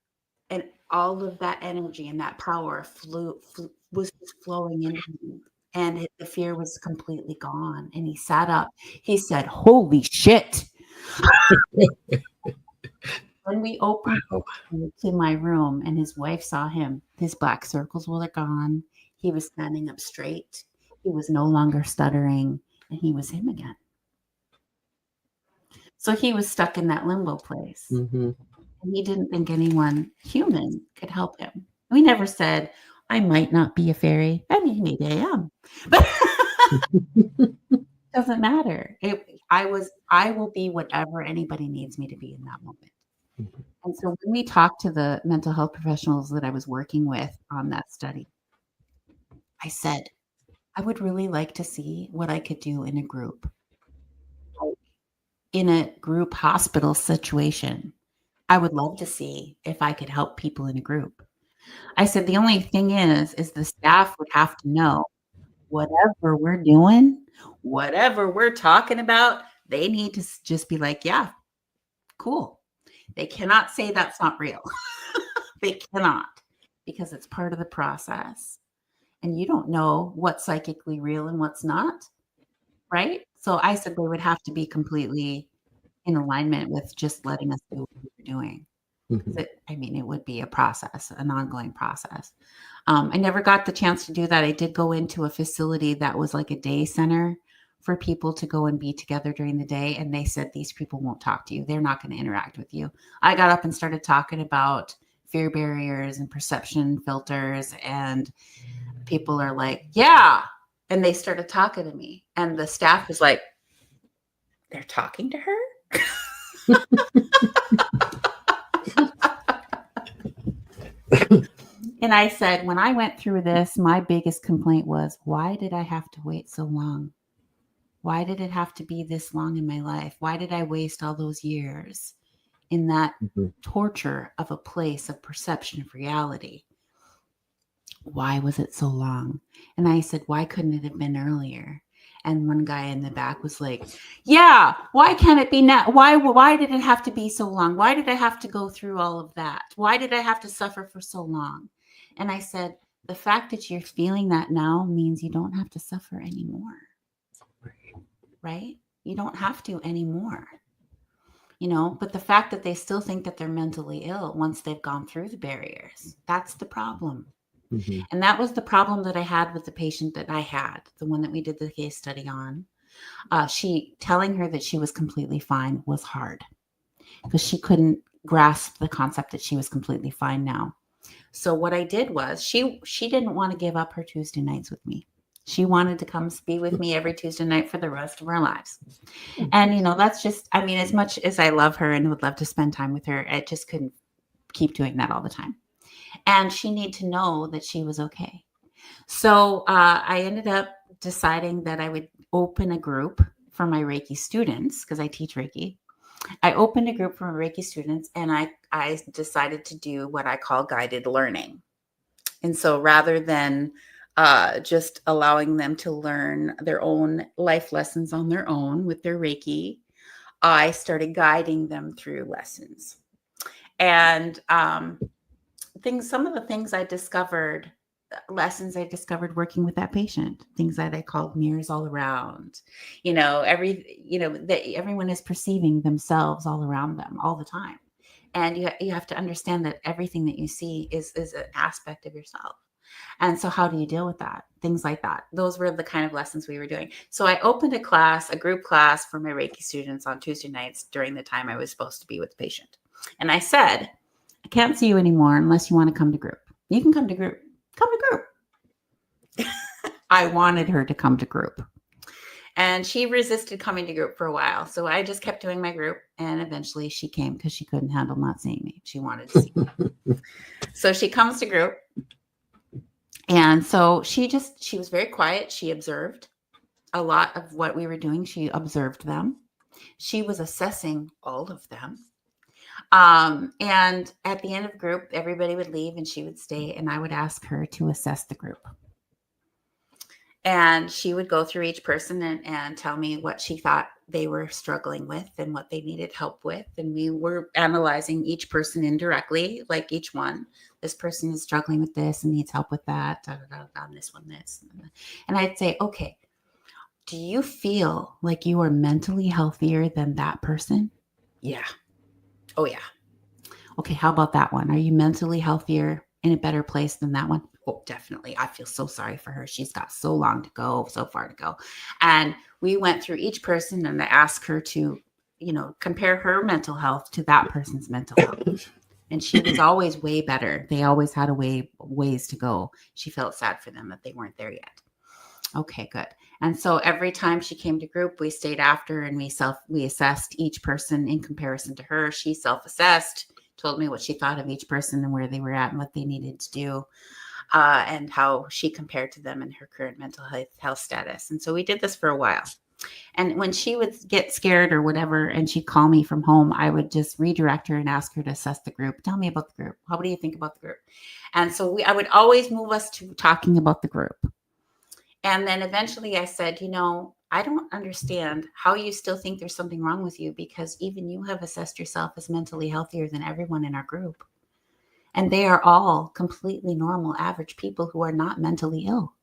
And all of that energy and that power was flowing into him. And the fear was completely gone. And he sat up. He said, holy shit. When we opened to my room and his wife saw him, his black circles were gone. He was standing up straight. He was no longer stuttering, and he was him again. So he was stuck in that limbo place. Mm-hmm. And he didn't think anyone human could help him. We never said, I might not be a fairy. I mean, maybe I am. But it doesn't matter. I will be whatever anybody needs me to be in that moment. Mm-hmm. And so when we talked to the mental health professionals that I was working with on that study, I said, I would really like to see what I could do in a group. In a group hospital situation, I would love to see if I could help people in a group. I said, the only thing is the staff would have to know whatever we're doing, whatever we're talking about, they need to just be like, yeah, cool. They cannot say that's not real. They cannot, because it's part of the process. And you don't know what's psychically real and what's not, right? So I said they would have to be completely in alignment with just letting us do what we're doing. Mm-hmm. It would be a process, an ongoing process. I never got the chance to do that. I did go into a facility that was like a day center for people to go and be together during the day. And they said, these people won't talk to you. They're not going to interact with you. I got up and started talking about fear barriers and perception filters. And people are like, yeah. And they started talking to me. And the staff was like, they're talking to her? And I said, when I went through this, my biggest complaint was, why did I have to wait so long? Why did it have to be this long in my life? Why did I waste all those years in that torture of a place of perception of reality? Why was it so long? And I said, why couldn't it have been earlier? And one guy in the back was like, yeah, why can't it be now? Why did it have to be so long? Why did I have to go through all of that? Why did I have to suffer for so long? And I said, the fact that you're feeling that now means you don't have to suffer anymore. Right? You don't have to anymore. But the fact that they still think that they're mentally ill once they've gone through the barriers, that's the problem. Mm-hmm. And that was the problem that I had with the patient that I had, the one that we did the case study on. She telling her that she was completely fine was hard because she couldn't grasp the concept that she was completely fine now. So what I did was she didn't want to give up her Tuesday nights with me. She wanted to come be with me every Tuesday night for the rest of our lives. And, you know, that's just, I mean, as much as I love her and would love to spend time with her, I just couldn't keep doing that all the time. And she needed to know that she was okay. So I ended up deciding that I would open a group for my Reiki students because I teach Reiki. I opened a group for my Reiki students, and I decided to do what I call guided learning. And so rather than just allowing them to learn their own life lessons on their own with their Reiki, I started guiding them through lessons. And some of the things I discovered, lessons I discovered working with that patient, things that I called mirrors all around, that everyone is perceiving themselves all around them all the time. And you have to understand that everything that you see is an aspect of yourself. And so how do you deal with that? Things like that. Those were the kind of lessons we were doing. So I opened a group class for my Reiki students on Tuesday nights during the time I was supposed to be with the patient. And I said, I can't see you anymore unless you want to come to group. You can come to group. Come to group. I wanted her to come to group. And she resisted coming to group for a while. So I just kept doing my group. And eventually she came because she couldn't handle not seeing me. She wanted to see me. So she comes to group. And so she was very quiet. She observed a lot of what we were doing. She observed them. She was assessing all of them. And at the end of group, everybody would leave and she would stay, and I would ask her to assess the group. And she would go through each person and tell me what she thought they were struggling with and what they needed help with. And we were analyzing each person indirectly, like each one. This person is struggling with this and needs help with that. This one, this. And I'd say, okay, do you feel like you are mentally healthier than that person? Yeah. Oh, yeah. Okay, how about that one? Are you mentally healthier, in a better place than that one? Oh, definitely. I feel so sorry for her. She's got so long to go, so far to go. And we went through each person and I asked her to, compare her mental health to that person's mental health. And she was always way better. They always had ways to go. She felt sad for them that they weren't there yet. Okay, good. And so every time she came to group, we stayed after and we assessed each person in comparison to her. She self-assessed, told me what she thought of each person and where they were at and what they needed to do, and how she compared to them in her current mental health status. And so we did this for a while. And when she would get scared or whatever, and she'd call me from home, I would just redirect her and ask her to assess the group. Tell me about the group. What do you think about the group? And so I would always move us to talking about the group. And then eventually I said, I don't understand how you still think there's something wrong with you, because even you have assessed yourself as mentally healthier than everyone in our group. And they are all completely normal, average people who are not mentally ill.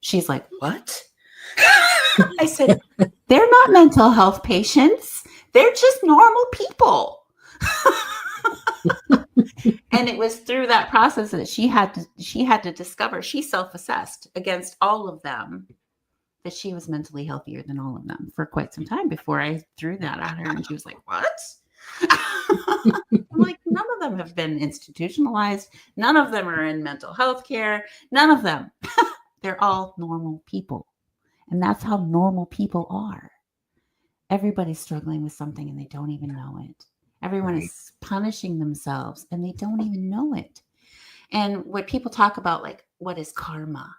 She's like, what? I said, they're not mental health patients. They're just normal people. And it was through that process that she had to discover, she self-assessed against all of them, that she was mentally healthier than all of them for quite some time before I threw that at her. And she was like, what? I'm like, none of them have been institutionalized. None of them are in mental health care. None of them. They're all normal people. And that's how normal people are. Everybody's struggling with something and they don't even know it. Everyone is punishing themselves and they don't even know it. And what people talk about, like, what is karma?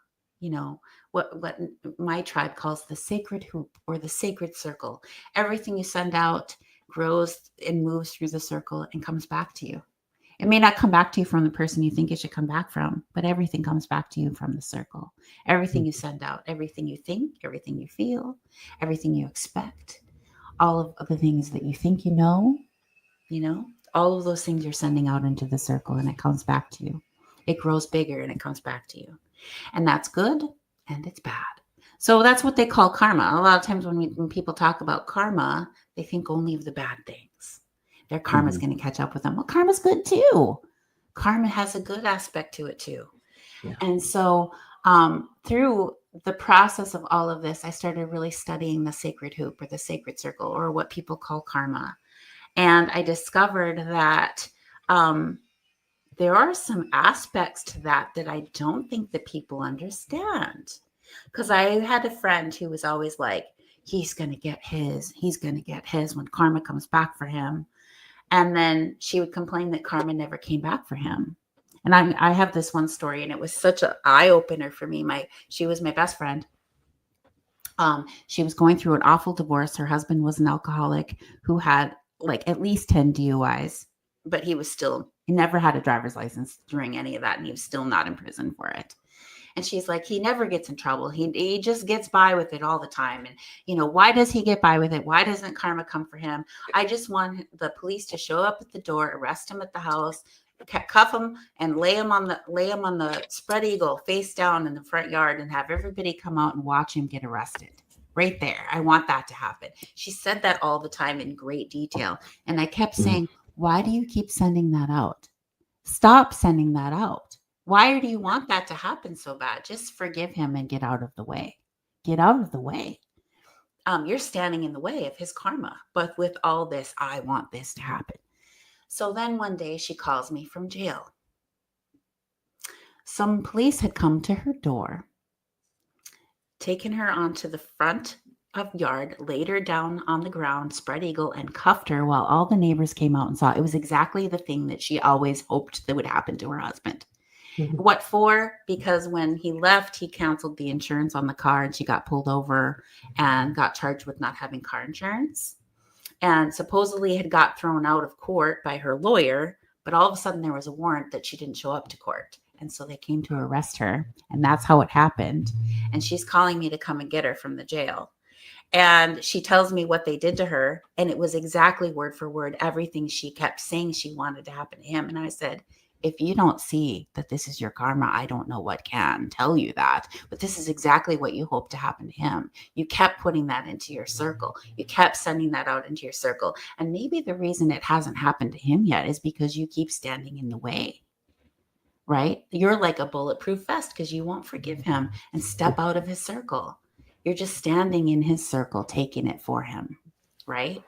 What my tribe calls the sacred hoop or the sacred circle. Everything you send out grows and moves through the circle and comes back to you. It may not come back to you from the person you think it should come back from, but everything comes back to you from the circle. Everything you send out, everything you think, everything you feel, everything you expect, all of the things that you think all of those things you're sending out into the circle, and it comes back to you. It grows bigger and it comes back to you. And that's good and it's bad. So that's what they call karma. A lot of times when people talk about karma, they think only of the bad things. Their karma is going to catch up with them. Well, karma's good too. Karma has a good aspect to it too. Yeah. And so through the process of all of this, I started really studying the sacred hoop or the sacred circle or what people call karma. And I discovered that there are some aspects to that that I don't think that people understand. Because I had a friend who was always like, he's going to get his when karma comes back for him. And then she would complain that karma never came back for him. And I have this one story, and it was such an eye opener for me. She was my best friend. She was going through an awful divorce. Her husband was an alcoholic who had like at least 10 DUIs, but he never had a driver's license during any of that. And he was still not in prison for it. And she's like, he never gets in trouble. He just gets by with it all the time. And, why does he get by with it? Why doesn't karma come for him? I just want the police to show up at the door, arrest him at the house, cuff him, and lay him on the spread eagle face down in the front yard and have everybody come out and watch him get arrested. Right there. I want that to happen. She said that all the time in great detail. And I kept saying, why do you keep sending that out? Stop sending that out. Why do you want that to happen so bad? Just forgive him and get out of the way. Get out of the way. You're standing in the way of his karma. But with all this, I want this to happen. So then one day she calls me from jail. Some police had come to her door, taken her onto the front of yard, laid her down on the ground, spread eagle, and cuffed her while all the neighbors came out and saw. It was exactly the thing that she always hoped that would happen to her husband. What for? Because when he left, he canceled the insurance on the car and she got pulled over and got charged with not having car insurance. And supposedly had got thrown out of court by her lawyer, but all of a sudden there was a warrant that she didn't show up to court. And so they came to arrest her. And that's how it happened. And she's calling me to come and get her from the jail. And she tells me what they did to her. And it was exactly word for word, everything she kept saying she wanted to happen to him. And I said, if you don't see that this is your karma, I don't know what can tell you that. But this is exactly what you hope to happen to him. You kept putting that into your circle. You kept sending that out into your circle. And maybe the reason it hasn't happened to him yet is because you keep standing in the way. Right? You're like a bulletproof vest because you won't forgive him and step out of his circle. You're just standing in his circle, taking it for him. Right?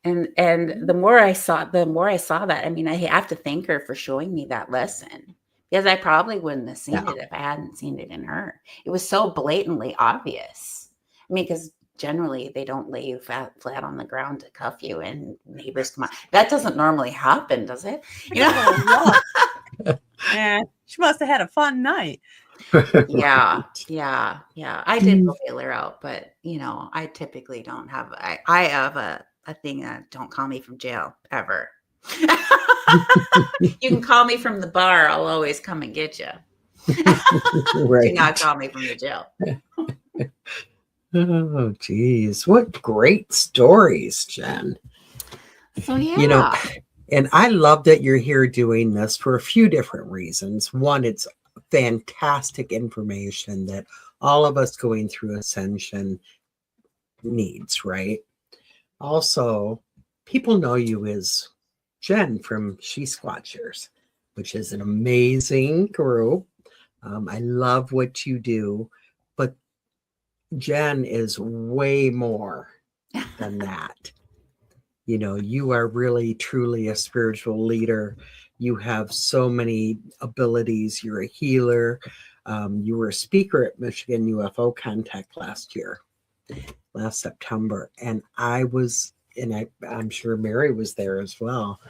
And the more I saw that, I mean, I have to thank her for showing me that lesson because I probably wouldn't have seen it if I hadn't seen it in her. It was so blatantly obvious. I mean, because generally they don't lay you flat on the ground to cuff you and neighbors come out. That doesn't normally happen, does it? Yeah, she must have had a fun night. Yeah. I did go bail her out, but I typically don't have. I have a thing that don't call me from jail ever. You can call me from the bar. I'll always come and get you. Right. Do not call me from the jail. Oh, geez. What great stories, Jen. So, yeah. And I love that you're here doing this for a few different reasons. One, it's fantastic information that all of us going through Ascension needs, right? Also, people know you as Jen from She Squatchers, which is an amazing group. I love what you do, but Jen is way more than that. You are really, truly a spiritual leader. You have so many abilities. You're a healer. You were a speaker at Michigan UFO Contact last September. And I'm sure Mary was there as well.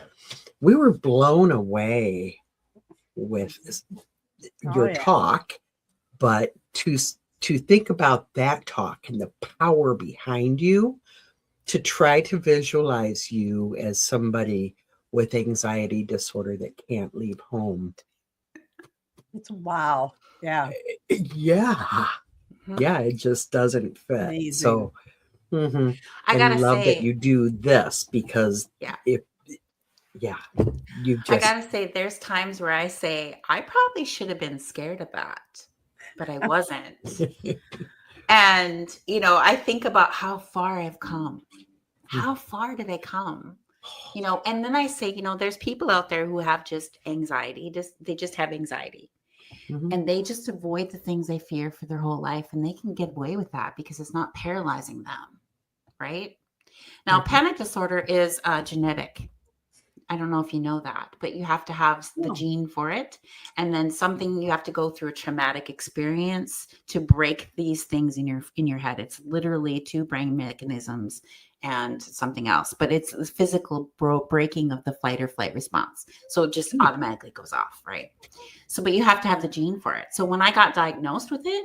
We were blown away with your talk, but to think about that talk and the power behind you, to try to visualize you as somebody with anxiety disorder that can't leave home. It's wow. Yeah. Yeah. Yeah, it just doesn't fit. Amazing. So I gotta love say that you do this because I gotta say there's times where I say I probably should have been scared of that, but I wasn't. And I think about how far I've come. How far did I come? And then I say, there's people out there who have just anxiety. They just have anxiety. Mhm. and they just avoid the things they fear for their whole life, and they can get away with that because it's not paralyzing them, right? Now, Mhm. panic disorder is genetic. I don't know if you know that, but you have to have the No. gene for it. And then something, you have to go through a traumatic experience to break these things in your head. It's literally two brain mechanisms and something else, but it's the physical breaking of the fight or flight response. So it just automatically goes off, right? So, but you have to have the gene for it. So when I got diagnosed with it,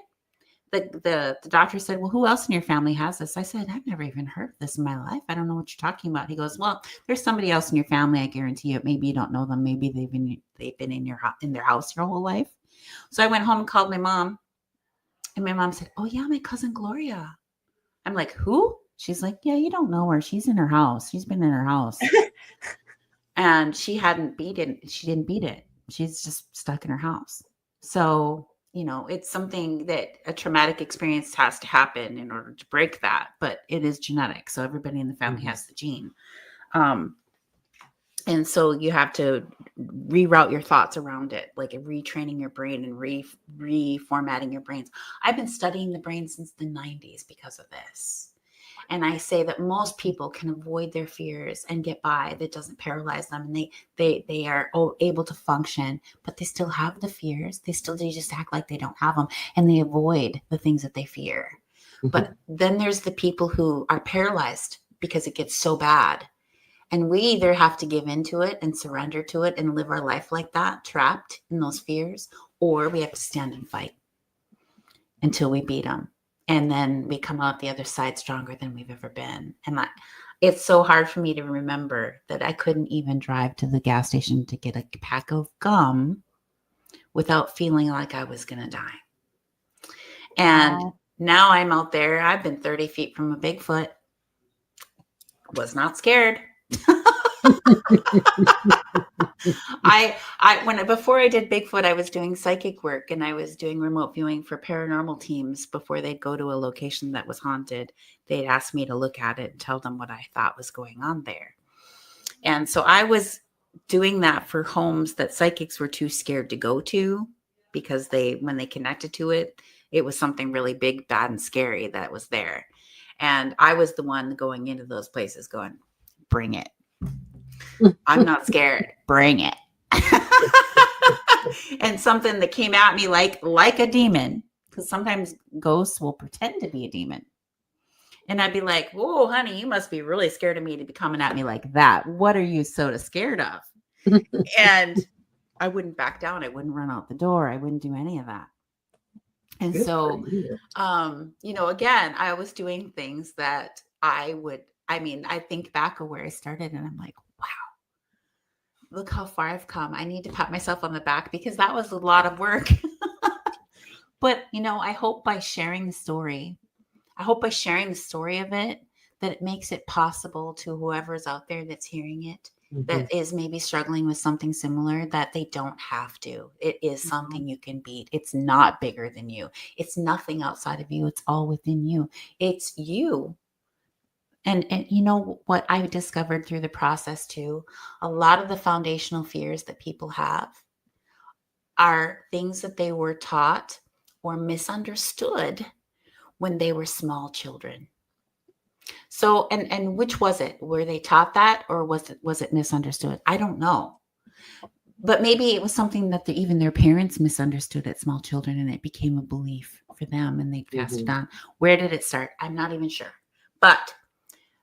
the doctor said, well, who else in your family has this? I said, I've never even heard of this in my life. I don't know what you're talking about. He goes, well, there's somebody else in your family. I guarantee you. Maybe you don't know them. Maybe they've been in their house your whole life. So I went home and called my mom, and my mom said, oh yeah, my cousin Gloria. I'm like, who? She's like, yeah, you don't know her. She's in her house. She's been in her house. And she hadn't beat it. She didn't beat it. She's just stuck in her house. So, it's something that a traumatic experience has to happen in order to break that, but it is genetic. So everybody in the family has the gene. And so you have to reroute your thoughts around it, like retraining your brain and reformatting your brains. I've been studying the brain since the 90s because of this. And I say that most people can avoid their fears and get by. That doesn't paralyze them, and they are able to function, but they still have the fears. They just act like they don't have them, and they avoid the things that they fear. Mhm. But then there's the people who are paralyzed because it gets so bad. And we either have to give into it and surrender to it and live our life like that, trapped in those fears, or we have to stand and fight until we beat them. And then we come out the other side stronger than we've ever been. And it's so hard for me to remember that I couldn't even drive to the gas station to get a pack of gum without feeling like I was going to die. And now I'm out there. I've been 30 feet from a Bigfoot. Was not scared. Before I did Bigfoot, I was doing psychic work, and I was doing remote viewing for paranormal teams. Before they'd go to a location that was haunted, they'd ask me to look at it and tell them what I thought was going on there. And so I was doing that for homes that psychics were too scared to go to, because when they connected to it, it was something really big, bad, and scary that was there. And I was the one going into those places going, bring it. I'm not scared. Bring it. And something that came at me like a demon, because sometimes ghosts will pretend to be a demon. And I'd be like, whoa, honey, you must be really scared of me to be coming at me like that. What are you so scared of? And I wouldn't back down. I wouldn't run out the door. I wouldn't do any of that. And Good so, for you. again, I was doing things that I think back of where I started, and I'm like, wow, look how far I've come. I need to pat myself on the back because that was a lot of work. But, I hope by sharing the story of it, that it makes it possible to whoever's out there that's hearing it, that is maybe struggling with something similar, that they don't have to. It is something you can beat. It's not bigger than you. It's nothing outside of you. It's all within you. It's you. And you know what I discovered through the process too? A lot of the foundational fears that people have are things that they were taught or misunderstood when they were small children. So, and which was it? Were they taught that, or was it misunderstood? I don't know. But maybe it was something that even their parents misunderstood at small children, and it became a belief for them, and they passed it on. Where did it start? I'm not even sure. But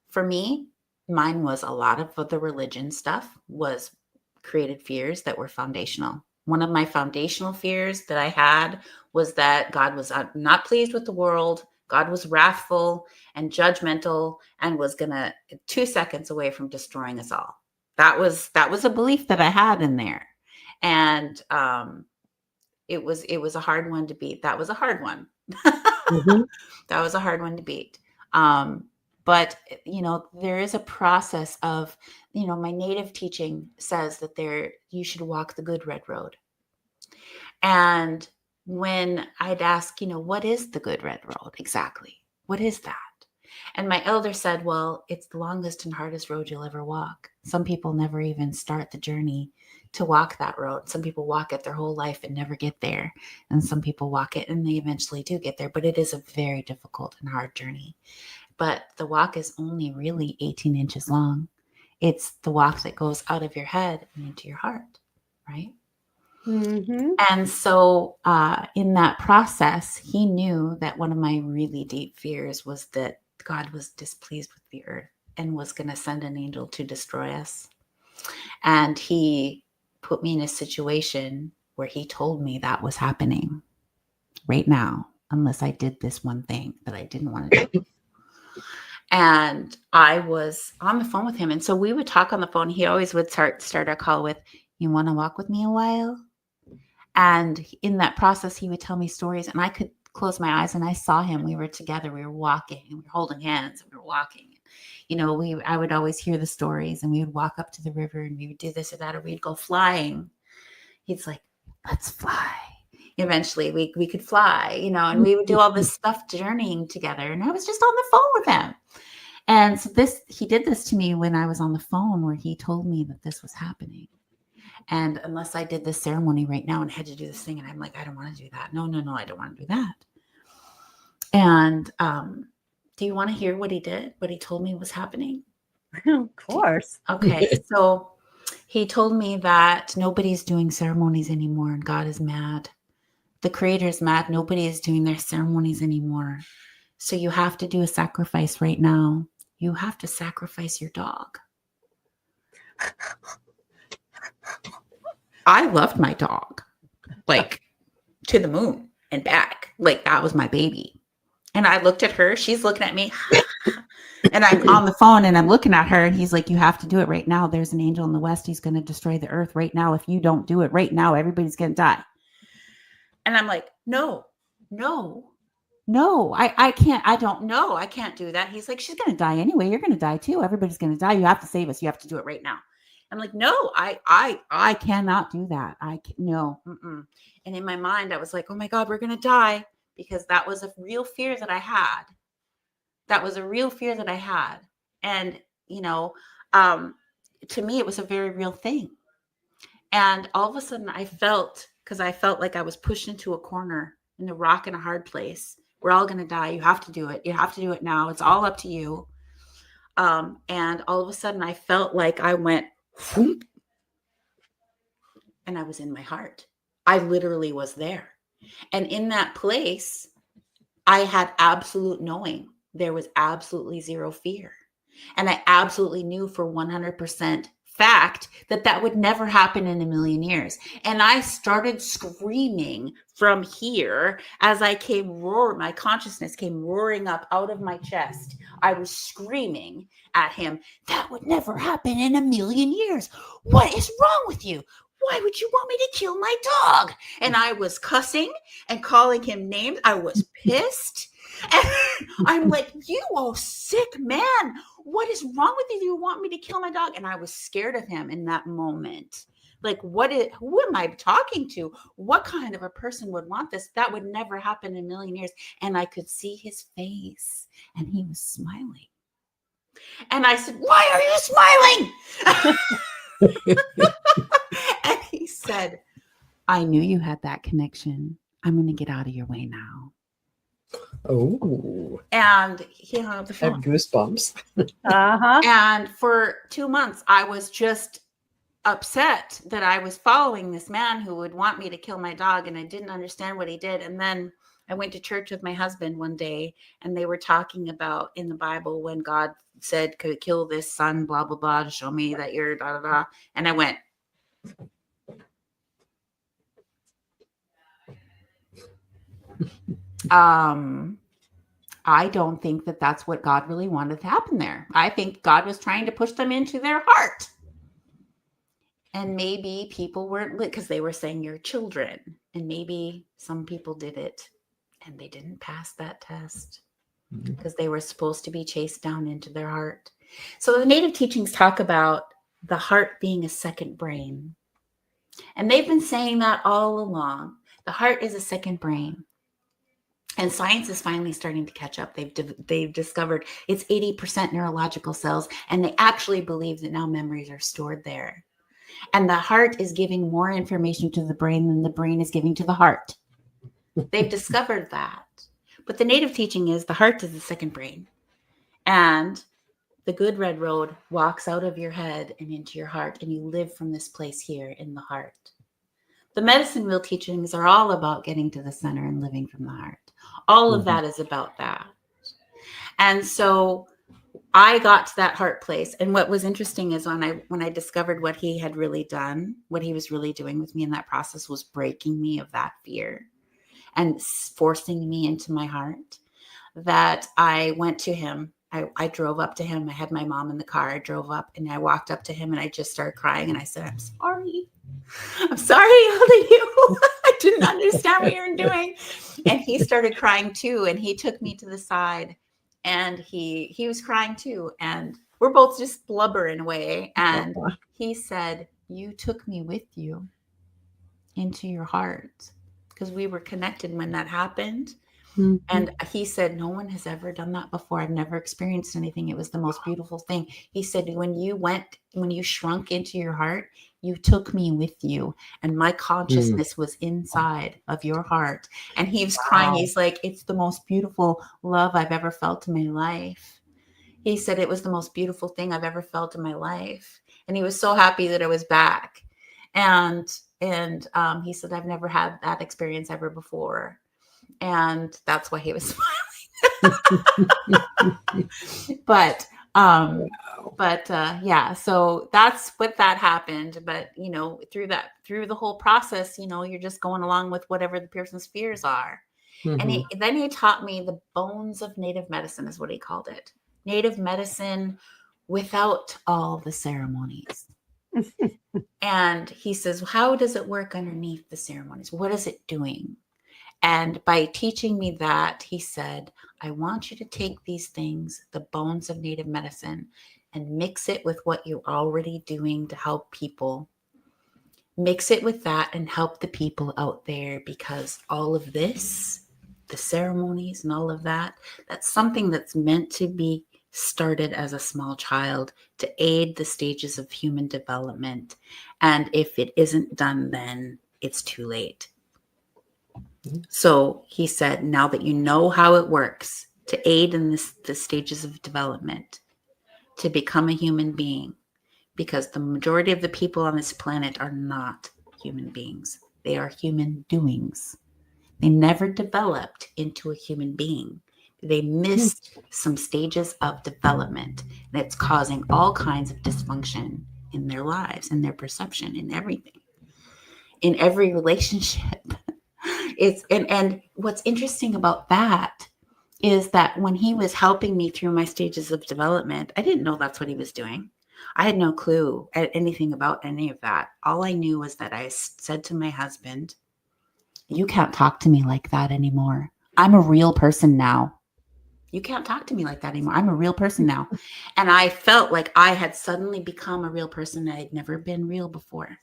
for me, mine was a lot of the religion stuff was created fears that were foundational. One of my foundational fears that I had was that God was not pleased with the world. God was wrathful and judgmental and was 2 seconds away from destroying us all. That was a belief that I had in there. And it was a hard one to beat. That was a hard one. That was a hard one to beat. But, there is a process of, my native teaching says that you should walk the good red road. And when I'd ask, what is the good red road exactly? What is that? And my elder said, well, it's the longest and hardest road you'll ever walk. Some people never even start the journey to walk that road. Some people walk it their whole life and never get there. And some people walk it and they eventually do get there. But it is a very difficult and hard journey. But the walk is only really 18 inches long. It's the walk that goes out of your head and into your heart, right? Mm-hmm. And so in that process, he knew that one of my really deep fears was that God was displeased with the earth and was going to send an angel to destroy us. And he put me in a situation where he told me that was happening right now, unless I did this one thing that I didn't want to do. And I was on the phone with him. And so we would talk on the phone. He always would start our call with, "You want to walk with me a while?" And in that process, he would tell me stories and I could close my eyes and I saw him. We were together, we were walking and we were holding hands and we were walking. You know, I would always hear the stories and we would walk up to the river and we would do this or that, or we'd go flying. He's like, "Let's fly." Eventually we could fly, you know, and we would do all this stuff journeying together. And I was just on the phone with him. And so he did this to me when I was on the phone, where he told me that this was happening. And unless I did this ceremony right now and had to do this thing, and I'm like, I don't want to do that. No, I don't want to do that. And do you want to hear what he did? What he told me was happening? Of course. Okay. So he told me that nobody's doing ceremonies anymore and God is mad. The Creator is mad. Nobody is doing their ceremonies anymore. So you have to do a sacrifice right now. You have to sacrifice your dog. I loved my dog, like to the moon and back. Like that was my baby. And I looked at her. She's looking at me. And I'm on the phone and I'm looking at her. And he's like, "You have to do it right now. There's an angel in the west. He's going to destroy the earth right now. If you don't do it right now, everybody's going to die." And I'm like, no, I can't. I don't know. I can't do that. He's like, "She's going to die anyway. You're going to die too. Everybody's going to die. You have to save us. You have to do it right now." I'm like, "No, I cannot do that. No. Mm-mm." And in my mind, I was like, "Oh my God, we're going to die," because that was a real fear that I had. And, you know, to me, it was a very real thing. And all of a sudden because I felt like I was pushed into a corner in a rock in a hard place. We're all going to die. You have to do it. You have to do it now. It's all up to you. And all of a sudden I felt like I went, whoop, and I was in my heart. I literally was there. And in that place, I had absolute knowing. There was absolutely zero fear. And I absolutely knew for 100% fact that would never happen in a million years. And I started screaming from here as I my consciousness came roaring up out of my chest. I was screaming at him, "That would never happen in a million years. What is wrong with you? Why would you want me to kill my dog?" And I was cussing and calling him names. I was pissed. And I'm like, "You sick man. What is wrong with you? You want me to kill my dog?" And I was scared of him in that moment. Like, who am I talking to? What kind of a person would want this? That would never happen in a million years. And I could see his face and he was smiling. And I said, "Why are you smiling?" And he said, "I knew you had that connection. I'm going to get out of your way now." Oh, And he hung up the I phone. have goosebumps. Uh-huh. And for 2 months, I was just upset that I was following this man who would want me to kill my dog, and I didn't understand what he did. And then I went to church with my husband one day, and they were talking about in the Bible when God said, "Could kill this son, blah, blah, blah, to show me that you're da, da, da." And I went, I don't think that that's what God really wanted to happen there. I think God was trying to push them into their heart. And maybe people weren't because they were saying you're children. And maybe some people did it and they didn't pass that test because they were supposed to be chased down into their heart. So the native teachings talk about the heart being a second brain. And they've been saying that all along. The heart is a second brain. And science is finally starting to catch up. They've discovered it's 80% neurological cells, and they actually believe that now memories are stored there. And the heart is giving more information to the brain than the brain is giving to the heart. They've discovered that. But the native teaching is the heart is the second brain. And the good red road walks out of your head and into your heart, and you live from this place here in the heart. The medicine wheel teachings are all about getting to the center and living from the heart. All of that is about that. And so I got to that heart place. And what was interesting is when I discovered what he had really done, what he was really doing with me in that process was breaking me of that fear and forcing me into my heart, that I went to him. I drove up to him. I had my mom in the car. I drove up and I walked up to him and I just started crying. And I said, I'm sorry. I'm sorry I yelled at you. I didn't understand what you were doing. And he started crying too. And he took me to the side and he was crying too. And we're both just blubbering away. And he said, you took me with you into your heart, because we were connected when that happened. Mm-hmm. And he said, no one has ever done that before. I've never experienced anything. It was the most beautiful thing. He said, when you shrunk into your heart, you took me with you. And my consciousness was inside of your heart. And he was crying. He's like, it's the most beautiful love I've ever felt in my life. He said, it was the most beautiful thing I've ever felt in my life. And he was so happy that I was back. And he said, I've never had that experience ever before. And that's why he was smiling. But yeah, so that's what that happened. But, through the whole process, you're just going along with whatever the person's fears are. Mm-hmm. And then he taught me the bones of native medicine is what he called it. Native medicine without all the ceremonies. And he says, how does it work underneath the ceremonies? What is it doing? And by teaching me that, he said, I want you to take these things, the bones of native medicine, and mix it with what you're already doing to help people. Mix it with that and help the people out there, because all of this, the ceremonies and all of that, that's something that's meant to be started as a small child to aid the stages of human development. And if it isn't done, then it's too late. So he said, now that you know how it works to aid in the stages of development, to become a human being, because the majority of the people on this planet are not human beings. They are human doings. They never developed into a human being. They missed some stages of development, and it's causing all kinds of dysfunction in their lives, in their perception, in everything, in every relationship. And what's interesting about that is that when he was helping me through my stages of development, I didn't know that's what he was doing. I had no clue anything about any of that. All I knew was that I said to my husband, you can't talk to me like that anymore. I'm a real person now. You can't talk to me like that anymore. I'm a real person now. And I felt like I had suddenly become a real person. I had never been real before,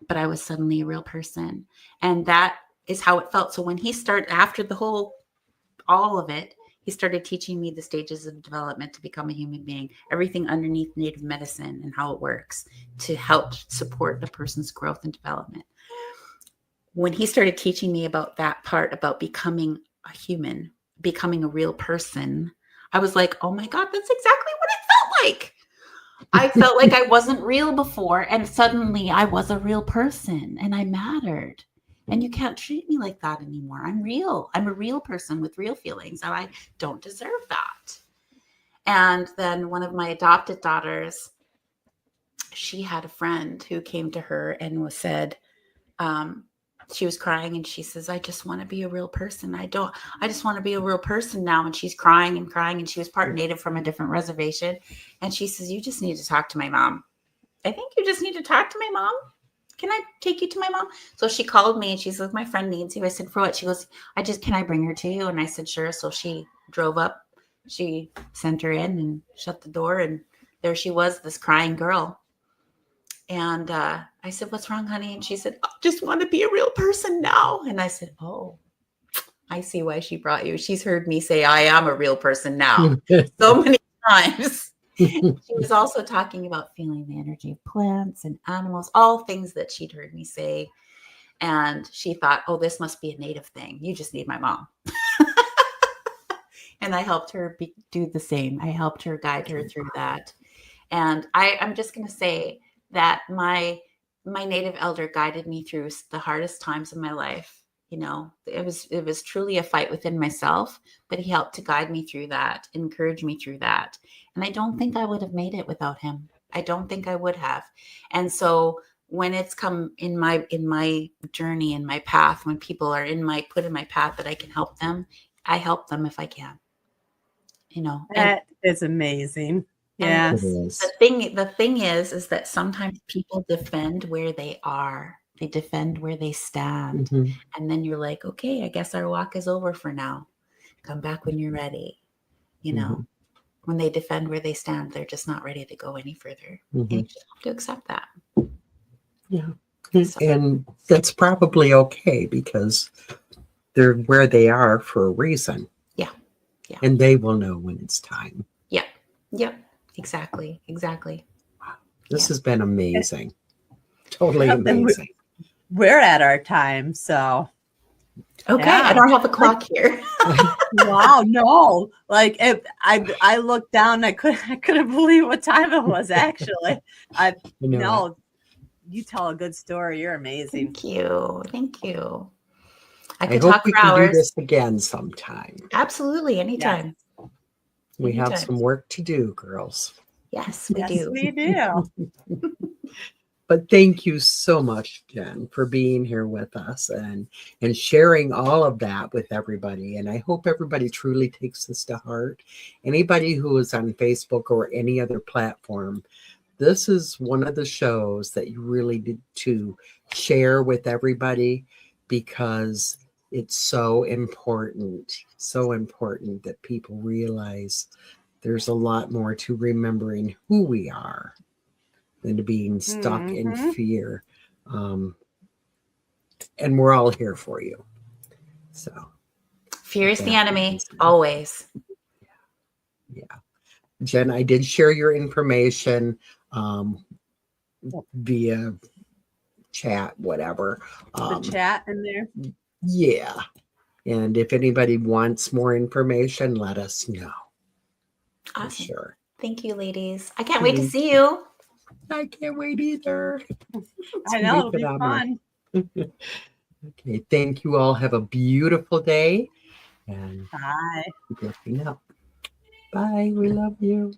but I was suddenly a real person. And that is how it felt. So when he started, after all of it, he started teaching me the stages of development to become a human being, everything underneath native medicine and how it works to help support a person's growth and development. When he started teaching me about that part, about becoming a human, becoming a real person, I was like, oh my God, that's exactly what it felt like. I felt like I wasn't real before, and suddenly I was a real person and I mattered. And you can't treat me like that anymore. I'm real. I'm a real person with real feelings, and I don't deserve that. And then one of my adopted daughters, she had a friend who came to her and said, she was crying, and she says, I just want to be a real person. I just want to be a real person now. And she's crying and crying. And she was part native from a different reservation. And she says, you just need to talk to my mom. I think you just need to talk to my mom. Can I take you to my mom? So she called me and she says, my friend needs you. I said, for what? She goes, can I bring her to you? And I said, sure. So she drove up, she sent her in and shut the door. And there she was, this crying girl. And I said, what's wrong, honey? And she said, I just want to be a real person now. And I said, oh, I see why she brought you. She's heard me say, I am a real person now so many times. She was also talking about feeling the energy of plants and animals, all things that she'd heard me say. And she thought, oh, this must be a native thing. You just need my mom. And I helped her do the same. I helped her guide her through that. And I'm just going to say that my native elder guided me through the hardest times of my life. You know, it was truly a fight within myself, but he helped to guide me through that, encourage me through that. And I don't think I would have made it without him. I don't think I would have. And so when it's come in my journey, in my path, when people are put in my path that I can help them, I help them if I can. You know, That is amazing. Yeah. It is. the thing is that sometimes people defend where they are. They defend where they stand. Mhm. And then you're like, okay, I guess our walk is over for now. Come back when you're ready. You know, when they defend where they stand, they're just not ready to go any further. And you just have to accept that. Yeah. So- And that's probably okay because they're where they are for a reason. Yeah. Yeah. And they will know when it's time. Yep. Exactly. This Yeah. has been amazing. Totally Yep, and amazing. We're at our time. So, Okay. Yeah. I don't have a clock here. wow, no. Like, I looked down, I couldn't believe what time it was, actually. I know No, you tell a good story. You're amazing. Thank you. I I could hope talk we for can do hours. this again sometime. Absolutely. Anytime. We have Anytime. some work to do, girls. Yes, we Yes, do. we do. But thank you so much, Jen, for being here with us and sharing all of that with everybody. And I hope everybody truly takes this to heart. Anybody who is on Facebook or any other platform, this is one of the shows that you really need to share with everybody because it's so important that people realize there's a lot more to remembering who we are than to being stuck in fear. And we're all here for you. So Fear is the enemy, always. Yeah. Jen, I did share your information via chat, whatever. The chat in there. Yeah. And if anybody wants more information, let us know. For Awesome. sure. Thank you, ladies. I can't wait to see you. I can't wait either. I know, it'll be fun. Okay. Thank you all. Have a beautiful day. And Bye. keep looking up. Bye. We love you.